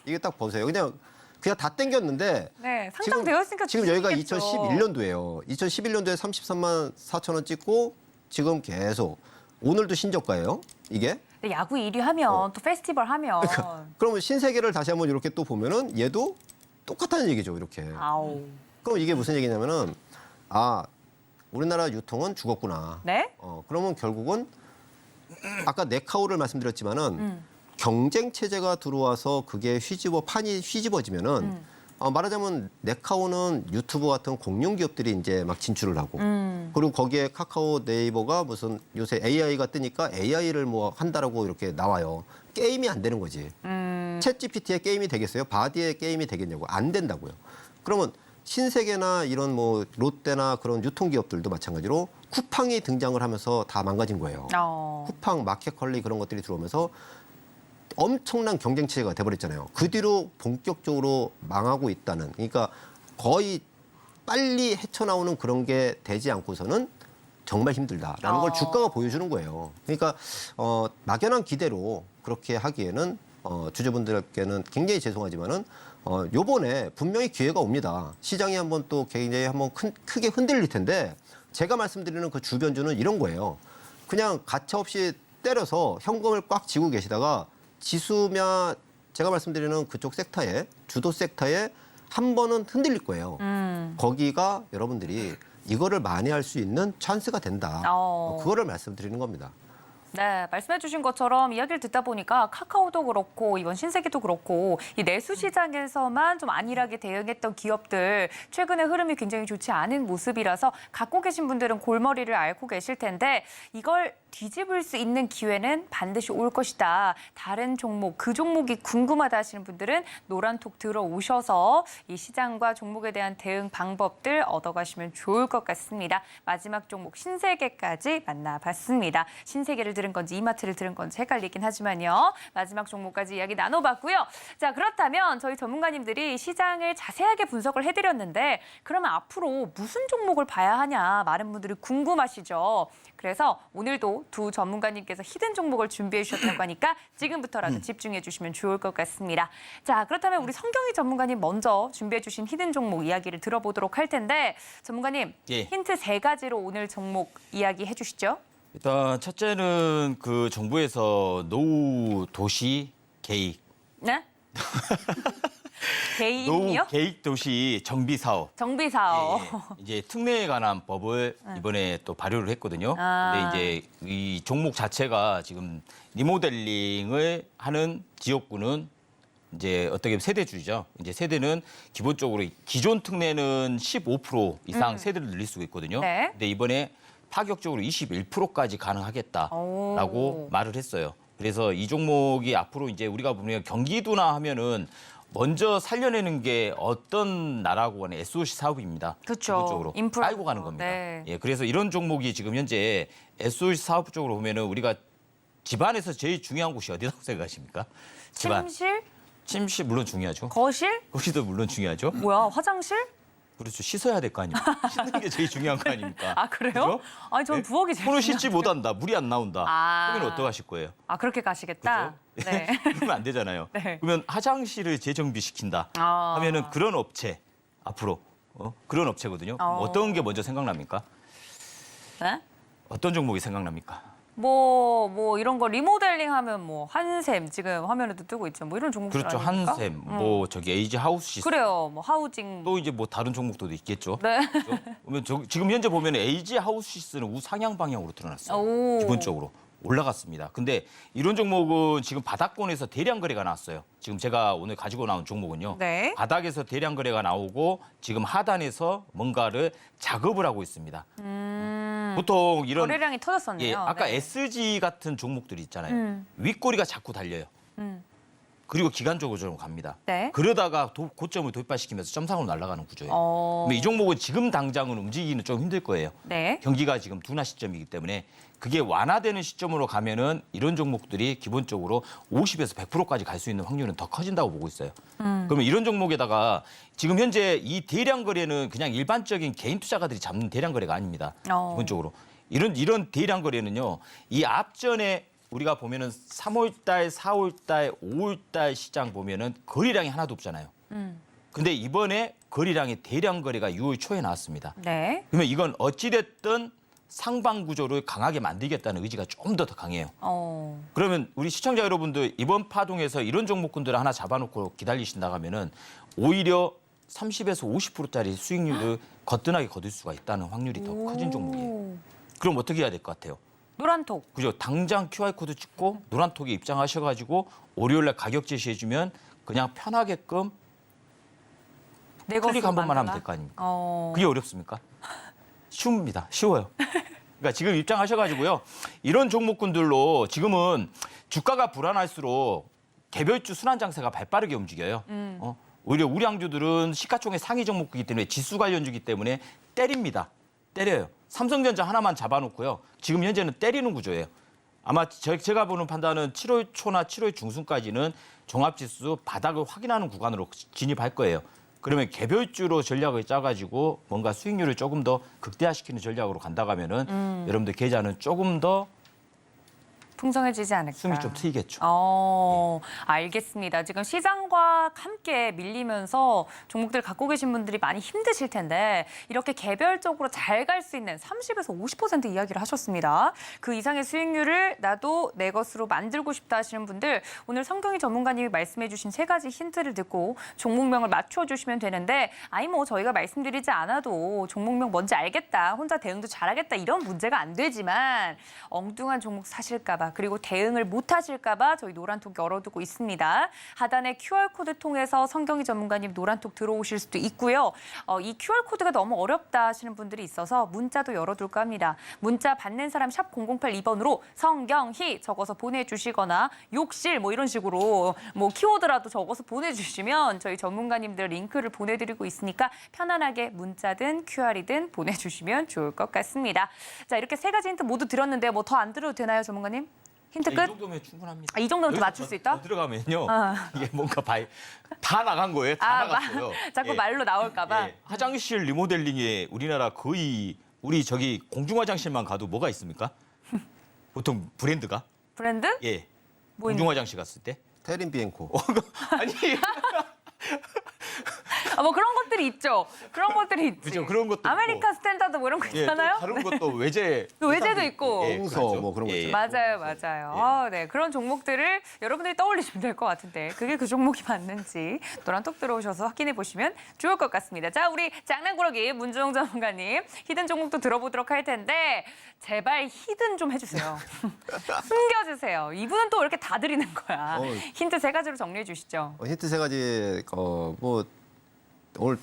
이게 딱 보세요. 그냥 다 땡겼는데 네, 상장되었으니까 지금 여기가 주식이겠죠. 2011년도예요. 2011년도에 33만 4천 원 찍고 지금 계속 오늘도 신저가예요. 이게. 근데 야구 1위 하면 또 페스티벌 하면 그러면 신세계를 다시 한번 이렇게 또 보면은 얘도 똑같다는 얘기죠. 이렇게. 아우. 그럼 이게 무슨 얘기냐면은 우리나라 유통은 죽었구나. 네? 그러면 결국은 아까 네카오를 말씀드렸지만은 경쟁 체제가 들어와서 그게 판이 휘집어지면은 말하자면 네카오는 유튜브 같은 공룡 기업들이 이제 막 진출을 하고 그리고 거기에 카카오 네이버가 무슨 요새 AI가 뜨니까 AI를 뭐 한다라고 이렇게 나와요. 게임이 안 되는 거지. 챗 GPT의 게임이 되겠어요? 바디의 게임이 되겠냐고. 안 된다고요. 그러면 신세계나 이런 뭐 롯데나 그런 유통기업들도 마찬가지로 쿠팡이 등장을 하면서 다 망가진 거예요. 쿠팡, 마켓컬리 그런 것들이 들어오면서 엄청난 경쟁 체제가 돼버렸잖아요. 그 뒤로 본격적으로 망하고 있다는. 그러니까 거의 빨리 헤쳐나오는 그런 게 되지 않고서는 정말 힘들다라는 걸 주가가 보여주는 거예요. 그러니까 막연한 기대로 그렇게 하기에는 주주분들께는 굉장히 죄송하지만은 요번에 분명히 기회가 옵니다. 시장이 한번 또 굉장히 한번 크게 흔들릴 텐데 제가 말씀드리는 그 주변주는 이런 거예요. 그냥 가차없이 때려서 현금을 꽉 쥐고 계시다가 지수며 제가 말씀드리는 그쪽 섹터에 주도 섹터에 한 번은 흔들릴 거예요. 거기가 여러분들이 이거를 만회할 수 있는 찬스가 된다. 그거를 말씀드리는 겁니다. 네, 말씀해 주신 것처럼 이야기를 듣다 보니까 카카오도 그렇고 이번 신세계도 그렇고 이 내수 시장에서만 좀 안일하게 대응했던 기업들 최근에 흐름이 굉장히 좋지 않은 모습이라서 갖고 계신 분들은 골머리를 앓고 계실 텐데 이걸 뒤집을 수 있는 기회는 반드시 올 것이다. 다른 종목, 그 종목이 궁금하다 하시는 분들은 노란톡 들어오셔서 이 시장과 종목에 대한 대응 방법들 얻어가시면 좋을 것 같습니다. 마지막 종목 신세계까지 만나봤습니다. 신세계를 들은 건지 이마트를 들은 건지 헷갈리긴 하지만요. 마지막 종목까지 이야기 나눠봤고요. 자, 그렇다면 저희 전문가님들이 시장을 자세하게 분석을 해드렸는데 그러면 앞으로 무슨 종목을 봐야 하냐 많은 분들이 궁금하시죠. 그래서 오늘도 두 전문가님께서 히든 종목을 준비해 주셨다고 하니까 지금부터라도 집중해 주시면 좋을 것 같습니다. 자, 그렇다면 우리 성경희 전문가님 먼저 준비해 주신 히든 종목 이야기를 들어보도록 할 텐데 전문가님 예. 힌트 3가지로 오늘 종목 이야기 해주시죠. 일단 첫째는 그 정부에서 노후 도시 계획, 네? 노후 개인이요? 계획 도시 정비 사업. 정비 사업. 예, 이제 특례에 관한 법을 이번에 또 발효를 했거든요. 아. 근데 이제 이 종목 자체가 지금 리모델링을 하는 지역구는 이제 어떻게 보면 세대주죠. 이제 세대는 기본적으로 기존 특례는 15% 이상 세대를 늘릴 수가 있거든요. 네. 근데 이번에 파격적으로 21%까지 가능하겠다라고 오. 말을 했어요. 그래서 이 종목이 앞으로 이제 우리가 보면 경기도나 하면은 먼저 살려내는 게 어떤 나라고 하는 SOC 사업입니다. 그쵸. 기본적으로 인프라. 깔고 가는 겁니다. 네. 예, 그래서 이런 종목이 지금 현재 SOC 사업 쪽으로 보면은 우리가 집안에서 제일 중요한 곳이 어디라고 생각하십니까? 집안. 침실 물론 중요하죠. 거실? 거기도 물론 중요하죠. 뭐야, 화장실? 그렇죠. 씻어야 될 거 아닙니까? 씻는 게 제일 중요한 거 아닙니까? 아, 그래요? 그죠? 아니, 전 예? 부엌이 제일 손을 중요해요. 씻지 못한다. 물이 안 나온다. 아. 그러면 어떡하실 거예요? 아, 그렇게 가시겠다? 그죠? 네. 그러면 안 되잖아요. 네. 그러면 화장실을 재정비시킨다 아. 하면은 그런 업체 앞으로 그런 업체거든요. 어떤 게 먼저 생각납니까? 네? 어떤 종목이 생각납니까? 뭐 이런 거 리모델링 하면 뭐 한샘 지금 화면에도 뜨고 있죠. 뭐 이런 종목들 그렇죠. 아닙니까? 한샘, 뭐 저기 에이지 하우스 시스템. 그래요. 뭐 하우징. 또 이제 뭐 다른 종목도 있겠죠. 네. 그렇죠? 그러면 지금 현재 보면 에이지 하우스 시스는 우상향 방향으로 드러났어요. 오. 기본적으로 올라갔습니다. 근데 이런 종목은 지금 바닥권에서 대량 거래가 나왔어요. 지금 제가 오늘 가지고 나온 종목은요. 네. 바닥에서 대량 거래가 나오고 지금 하단에서 뭔가를 작업을 하고 있습니다. 보통 이런 거래량이 터졌었네요. 예, 아까 네. SG 같은 종목들이 있잖아요. 윗꼬리가 자꾸 달려요. 그리고 기간적으로 좀 갑니다. 네. 그러다가 고점을 돌파시키면서 점상으로 날아가는 구조예요. 근데 이 종목은 지금 당장은 움직이기는 좀 힘들 거예요. 네. 경기가 지금 둔화 시점이기 때문에 그게 완화되는 시점으로 가면은 이런 종목들이 기본적으로 50에서 100%까지 갈 수 있는 확률은 더 커진다고 보고 있어요. 그러면 이런 종목에다가 지금 현재 이 대량 거래는 그냥 일반적인 개인 투자가들이 잡는 대량 거래가 아닙니다. 기본적으로 이런 대량 거래는요. 이 앞전에 우리가 보면은 3월달, 4월달, 5월달 시장 보면은 거래량이 하나도 없잖아요. 근데 이번에 거래량이 대량 거래가 6월 초에 나왔습니다. 네. 그러면 이건 어찌됐든 상방 구조를 강하게 만들겠다는 의지가 좀 더 강해요. 그러면 우리 시청자 여러분들 이번 파동에서 이런 종목군들을 하나 잡아놓고 기다리신다 하면은 오히려 30에서 50%짜리 수익률을 거뜬하게 거둘 수가 있다는 확률이 더 커진 종목이에요. 그럼 어떻게 해야 될 것 같아요? 노란톡. 그죠? 당장 QR코드 찍고 노란톡에 입장하셔가지고 월요일날 가격 제시해주면 그냥 편하게끔 내 클릭 것으로 한 번만 하면 만들라? 될 거 아닙니까? 어. 그게 어렵습니까? 쉽습니다. 쉬워요. 그러니까 지금 입장하셔가지고요. 이런 종목군들로 지금은 주가가 불안할수록 개별주 순환 장세가 발빠르게 움직여요. 오히려 우량주들은 시가총액 상위 종목이기 때문에 지수 관련주기 때문에 때립니다. 때려요. 삼성전자 하나만 잡아놓고요. 지금 현재는 때리는 구조예요. 아마 제가 보는 판단은 7월 초나 7월 중순까지는 종합지수 바닥을 확인하는 구간으로 진입할 거예요. 그러면 개별주로 전략을 짜가지고 뭔가 수익률을 조금 더 극대화시키는 전략으로 간다고 하면은 여러분들 계좌는 조금 더 풍성해지지 않을까. 숨이 좀 트이겠죠. 알겠습니다. 지금 시장과 함께 밀리면서 종목들 갖고 계신 분들이 많이 힘드실 텐데 이렇게 개별적으로 잘 갈 수 있는 30에서 50% 이야기를 하셨습니다. 그 이상의 수익률을 나도 내 것으로 만들고 싶다 하시는 분들 오늘 성경희 전문가님이 말씀해 주신 세 가지 힌트를 듣고 종목명을 맞춰주시면 되는데 아니 뭐 저희가 말씀드리지 않아도 종목명 뭔지 알겠다. 혼자 대응도 잘하겠다. 이런 문제가 안 되지만 엉뚱한 종목 사실까 봐 그리고 대응을 못 하실까 봐 저희 노란톡 열어두고 있습니다. 하단에 QR코드 통해서 성경희 전문가님 노란톡 들어오실 수도 있고요. 이 QR코드가 너무 어렵다 하시는 분들이 있어서 문자도 열어둘까 합니다. 문자 받는 사람 샵 0082번으로 성경희 적어서 보내주시거나 욕실 뭐 이런 식으로 뭐 키워드라도 적어서 보내주시면 저희 전문가님들 링크를 보내드리고 있으니까 편안하게 문자든 QR이든 보내주시면 좋을 것 같습니다. 자 이렇게 세 가지 힌트 모두 드렸는데 뭐 더 안 드려도 되나요, 전문가님? 힌트 끝? 이 정도면 충분합니다. 이 정도면 더 맞출 수 있다? 더 들어가면요. 이게 뭔가 다 나간 거예요. 다 나갔어요. 자꾸 예. 말로 나올까 봐. 예. 화장실 리모델링에 우리나라 거의 우리 저기 공중화장실만 가도 뭐가 있습니까? 보통 브랜드가? 브랜드? 예. 뭐 있는- 공중화장실 갔을 때? 테린 비엔코. 아니 뭐 그런 것들이 있죠. 그런 것들이 있지. 그죠, 그런 것도 아메리칸 스탠다드 뭐 이런 거 예, 또 있잖아요. 다른 것도 외제 또 외제도 있고. 홍서 그렇죠. 뭐 그런 거 있죠. 맞아요. 네. 그런 종목들을 여러분들이 떠올리시면 될 것 같은데 그게 그 종목이 맞는지 노란톡 들어오셔서 확인해 보시면 좋을 것 같습니다. 자, 우리 장난꾸러기 문주영 전문가님 히든 종목도 들어보도록 할 텐데 제발 히든 좀 해주세요. 숨겨주세요. 이분은 또 이렇게 다 드리는 거야. 힌트 세 가지로 정리해 주시죠. 힌트 세 가지 뭐 오늘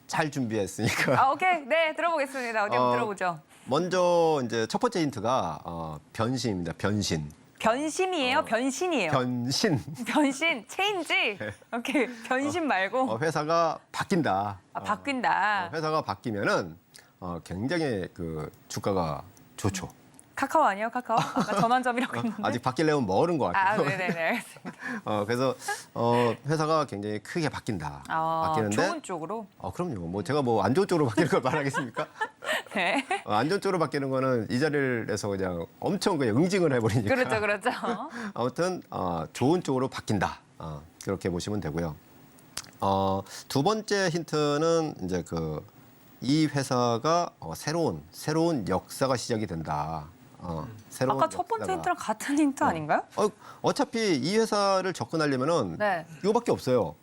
잘 준비했으니까. 오케이. 네, 들어보겠습니다. 어디 한번 들어보죠. 먼저 이제 첫 번째 힌트가 변신입니다. 변신. 변심이에요? 변신이에요? 변신. 변신, 체인지. 오케이, 변신 말고 회사가 바뀐다. 바뀐다. 회사가 바뀌면은 굉장히 그 주가가 좋죠. 카카오 아니에요, 카카오? 아까 전환점이라고 했는데. 아직 바뀌려면 멀은 것 같아요. 네네네, 알겠습니다. 그래서 회사가 굉장히 크게 바뀐다. 바뀌는데 좋은 쪽으로. 그럼요. 뭐 제가 뭐 안 좋은 쪽으로 바뀌는 걸 말하겠습니까? 네. 안 좋은 쪽으로 바뀌는 거는 이 자리에서 그냥 엄청 그냥 응징을 해버리니까. 그렇죠. 아무튼 좋은 쪽으로 바뀐다. 그렇게 보시면 되고요. 두 번째 힌트는 이제 이 회사가 새로운 역사가 시작이 된다. 새로운 아까 첫 번째 역사가. 힌트랑 같은 힌트 아닌가요? 어차피 이 회사를 접근하려면은 네. 이거밖에 없어요.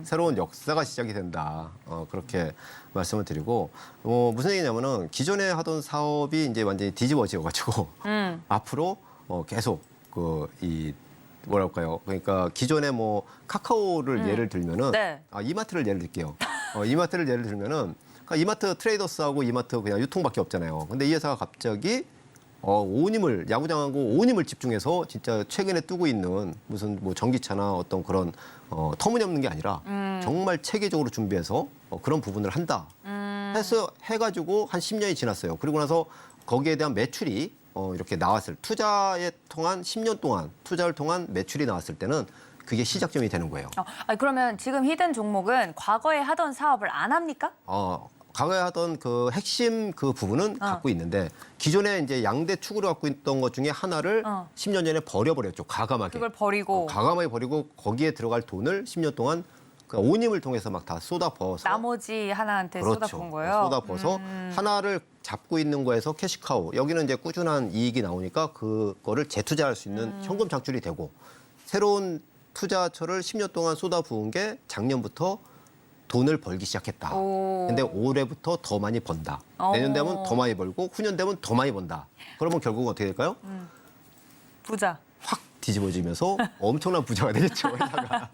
새로운 역사가 시작이 된다. 그렇게 말씀을 드리고 무슨 얘기냐면은 기존에 하던 사업이 이제 완전히 뒤집어져가지고 앞으로 계속 뭐랄까요? 그러니까 기존에 뭐 카카오를 예를 들면은 네. 이마트를 예를 들게요. 이마트를 예를 들면은 그러니까 이마트 트레이더스하고 이마트 그냥 유통밖에 없잖아요. 근데 이 회사가 갑자기 야구장하고 온힘을 집중해서 진짜 최근에 뜨고 있는 무슨 뭐 전기차나 어떤 그런 터무니없는 게 아니라 정말 체계적으로 준비해서 그런 부분을 한다. 해가지고 한 10년이 지났어요. 그리고 나서 거기에 대한 매출이 이렇게 투자를 통한 10년 동안 투자를 통한 매출이 나왔을 때는 그게 시작점이 되는 거예요. 그러면 지금 히든 종목은 과거에 하던 사업을 안 합니까? 과거에 하던 그 핵심 그 부분은 갖고 있는데 기존에 이제 양대 축으로 갖고 있던 것 중에 하나를 10년 전에 버려버렸죠. 과감하게. 그걸 버리고 과감하게 버리고 거기에 들어갈 돈을 10년 동안 그 온힘을 통해서 막 다 쏟아부어서 나머지 하나한테 쏟아부은 거예요. 쏟아부어서 하나를 잡고 있는 거에서 캐시카우. 여기는 이제 꾸준한 이익이 나오니까 그거를 재투자할 수 있는 현금 창출이 되고 새로운 투자처를 10년 동안 쏟아부은 게 작년부터 돈을 벌기 시작했다. 근데 올해부터 더 많이 번다. 내년 되면 더 많이 벌고 후년 되면 더 많이 번다. 그러면 결국은 어떻게 될까요? 부자. 확 뒤집어지면서 엄청난 부자가 되겠죠, 회사가.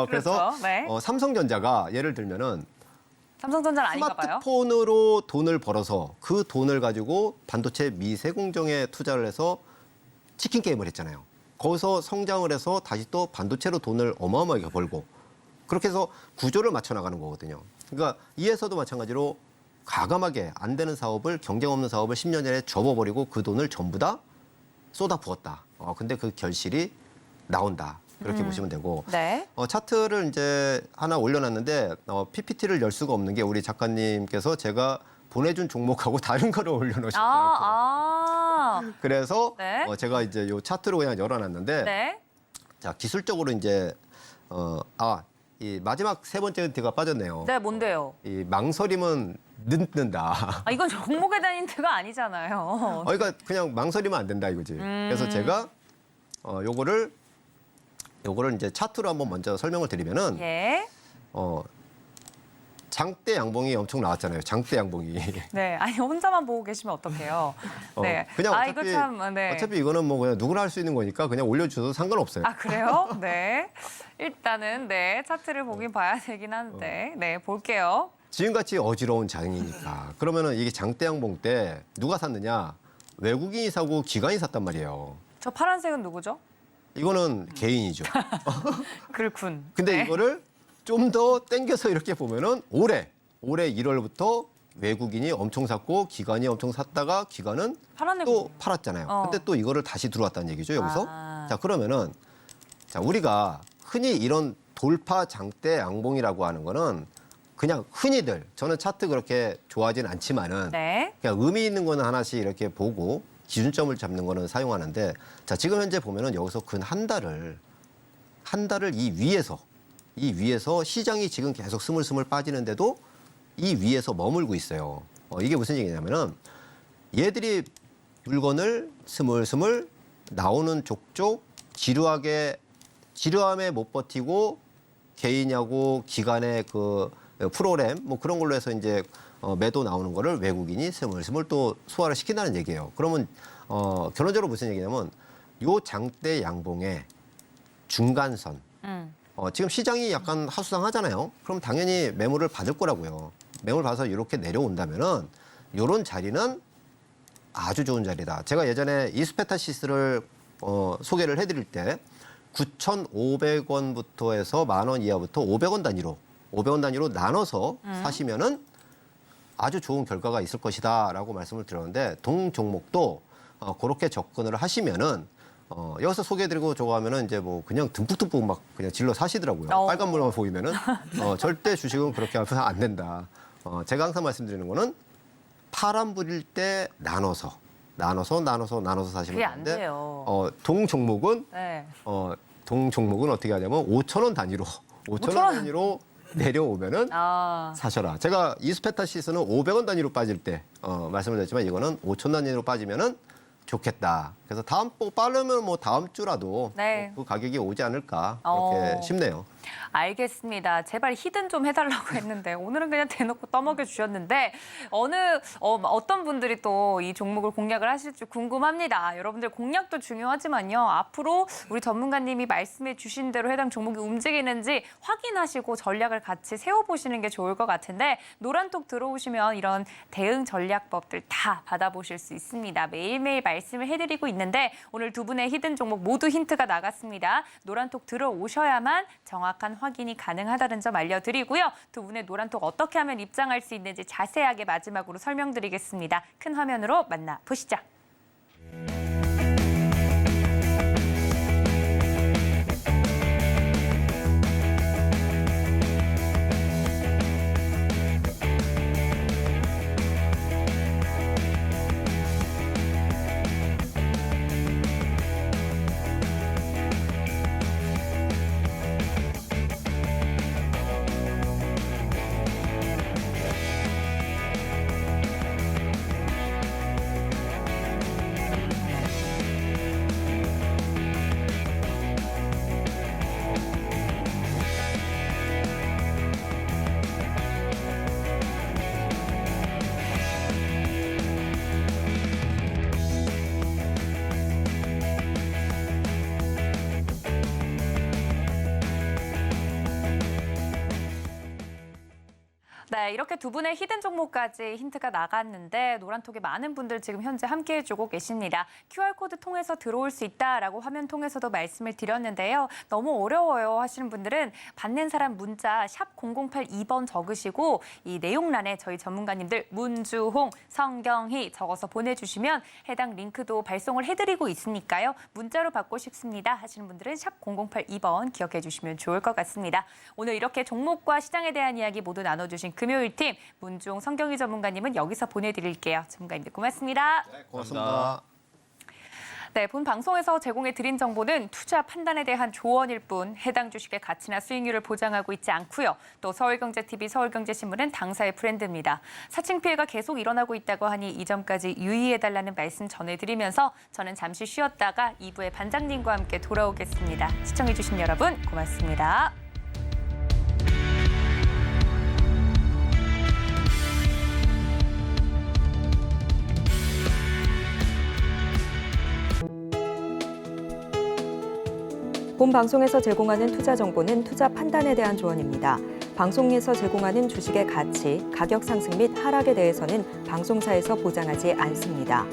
그래서 그렇죠. 네. 삼성전자가 예를 들면은 삼성전자는 아닌가 봐요. 스마트폰으로 돈을 벌어서 그 돈을 가지고 반도체 미세 공정에 투자를 해서 치킨 게임을 했잖아요. 거기서 성장을 해서 다시 또 반도체로 돈을 어마어마하게 벌고 그렇게 해서 구조를 맞춰 나가는 거거든요. 그러니까 이 회사도 마찬가지로 과감하게 안 되는 사업을 경쟁 없는 사업을 10년 전에 접어버리고 그 돈을 전부 다 쏟아부었다. 근데 그 결실이 나온다. 그렇게 보시면 되고 네. 차트를 이제 하나 올려놨는데 PPT를 열 수가 없는 게 우리 작가님께서 제가 보내준 종목하고 다른 거를 올려놓으셨더라고요. 그래서 네. 제가 이제 요 차트로 그냥 열어놨는데 네. 자 기술적으로 이제 이 마지막 세 번째 힌트가 빠졌네요. 네, 뭔데요? 이 망설임은 늦는다. 아, 이건 종목에 대한 힌트가 아니잖아요. 그러니까 그냥 망설이면 안 된다 이거지. 그래서 제가 요거를 이제 차트로 한번 먼저 설명을 드리면은 예. 장대 양봉이 엄청 나왔잖아요. 장대 양봉이. 네. 아니, 혼자만 보고 계시면 어떡해요. 네. 그냥 아, 어차피, 이거 참, 네. 어차피 이거는 뭐 그냥 누구나 할 수 있는 거니까 그냥 올려주셔도 상관없어요. 아, 그래요? 네. 일단은, 네. 차트를 보긴 봐야 되긴 하는데. 네, 볼게요. 지금같이 어지러운 장이니까. 그러면은 이게 장대 양봉 때 누가 샀느냐? 외국인이 사고 기관이 샀단 말이에요. 저 파란색은 누구죠? 이거는 개인이죠. 그렇군. 근데 네. 이거를 좀 더 땡겨서 이렇게 보면은 올해 1월부터 외국인이 엄청 샀고 기관이 엄청 샀다가 기관은 파란 또 애고. 팔았잖아요. 어. 근데 또 이거를 다시 들어왔다는 얘기죠, 여기서. 아. 자, 그러면은 자, 우리가 흔히 이런 돌파 장대 양봉이라고 하는 거는 그냥 흔히들 저는 차트 그렇게 좋아하진 않지만은 네. 그냥 의미 있는 거는 하나씩 이렇게 보고 기준점을 잡는 거는 사용하는데 자, 지금 현재 보면은 여기서 근 한 달을 이 위에서 시장이 지금 계속 스물스물 빠지는데도 이 위에서 머물고 있어요. 이게 무슨 얘기냐면은 얘들이 물건을 스물스물 나오는 족족 지루함에 못 버티고 개인하고 기관의 그 프로그램 뭐 그런 걸로 해서 이제 매도 나오는 거를 외국인이 스물스물 또 소화를 시킨다는 얘기예요. 그러면 결론적으로 무슨 얘기냐면 요 장대 양봉의 중간선 지금 시장이 약간 하수상하잖아요. 그럼 당연히 매물을 받을 거라고요. 매물 받아서 이렇게 내려온다면은 이런 자리는 아주 좋은 자리다. 제가 예전에 이스페타시스를 소개를 해드릴 때 9,500원부터 해서 10,000원 이하부터 500원 단위로 나눠서 사시면은 아주 좋은 결과가 있을 것이다라고 말씀을 드렸는데 동 종목도 그렇게 접근을 하시면은 여기서 소개해드리고 저거 하면은 이제 뭐 그냥 듬뿍듬뿍 막 그냥 질러 사시더라고요. 빨간 물만 보이면은 절대 주식은 그렇게 하면 안 된다. 제가 항상 말씀드리는 거는 파란불일 때 나눠서 사시면 그게 안 되는데 돼요. 동 종목은 네. 어떻게 하냐면 5,000원 단위로 5,000원 단위로 내려오면은 사셔라. 제가 이스페타시스는 500원 단위로 빠질 때 말씀을 드렸지만 이거는 5,000원 단위로 빠지면은 좋겠다. 그래서 빠르면 뭐 다음 주라도 네. 그 가격이 오지 않을까 그렇게 싶네요. 알겠습니다. 제발 히든 좀 해달라고 했는데 오늘은 그냥 대놓고 떠먹여 주셨는데 어떤 분들이 또 이 종목을 공략을 하실지 궁금합니다. 여러분들 공략도 중요하지만요. 앞으로 우리 전문가님이 말씀해 주신 대로 해당 종목이 움직이는지 확인하시고 전략을 같이 세워보시는 게 좋을 것 같은데 노란톡 들어오시면 이런 대응 전략법들 다 받아보실 수 있습니다. 매일매일 말씀을 해드리고 있는데 오늘 두 분의 히든 종목 모두 힌트가 나갔습니다. 노란톡 들어오셔야만 정확한 확인이 가능하다는 점 알려드리고요. 두 분의 노란톡 어떻게 하면 입장할 수 있는지 자세하게 마지막으로 설명드리겠습니다. 큰 화면으로 만나보시죠. 네, 이렇게 두 분의 히든 종목까지 힌트가 나갔는데 노란톡에 많은 분들 지금 현재 함께해주고 계십니다. QR코드 통해서 들어올 수 있다라고 화면 통해서도 말씀을 드렸는데요. 너무 어려워요 하시는 분들은 받는 사람 문자 샵 0082번 적으시고 이 내용란에 저희 전문가님들 문주홍, 성경희 적어서 보내주시면 해당 링크도 발송을 해드리고 있으니까요. 문자로 받고 싶습니다 하시는 분들은 샵 0082번 기억해 주시면 좋을 것 같습니다. 오늘 이렇게 종목과 시장에 대한 이야기 모두 나눠주신 금요일팀 문주홍, 성경희 전문가님은 여기서 보내드릴게요. 전문가님들 고맙습니다. 고맙습니다. 네, 본 방송에서 제공해드린 정보는 투자 판단에 대한 조언일 뿐 해당 주식의 가치나 수익률을 보장하고 있지 않고요. 또 서울경제TV, 서울경제신문은 당사의 브랜드입니다. 사칭 피해가 계속 일어나고 있다고 하니 이 점까지 유의해달라는 말씀 전해드리면서 저는 잠시 쉬었다가 2부의 반장님과 함께 돌아오겠습니다. 시청해주신 여러분 고맙습니다. 본 방송에서 제공하는 투자 정보는 투자 판단에 대한 조언입니다. 방송에서 제공하는 주식의 가치, 가격 상승 및 하락에 대해서는 방송사에서 보장하지 않습니다.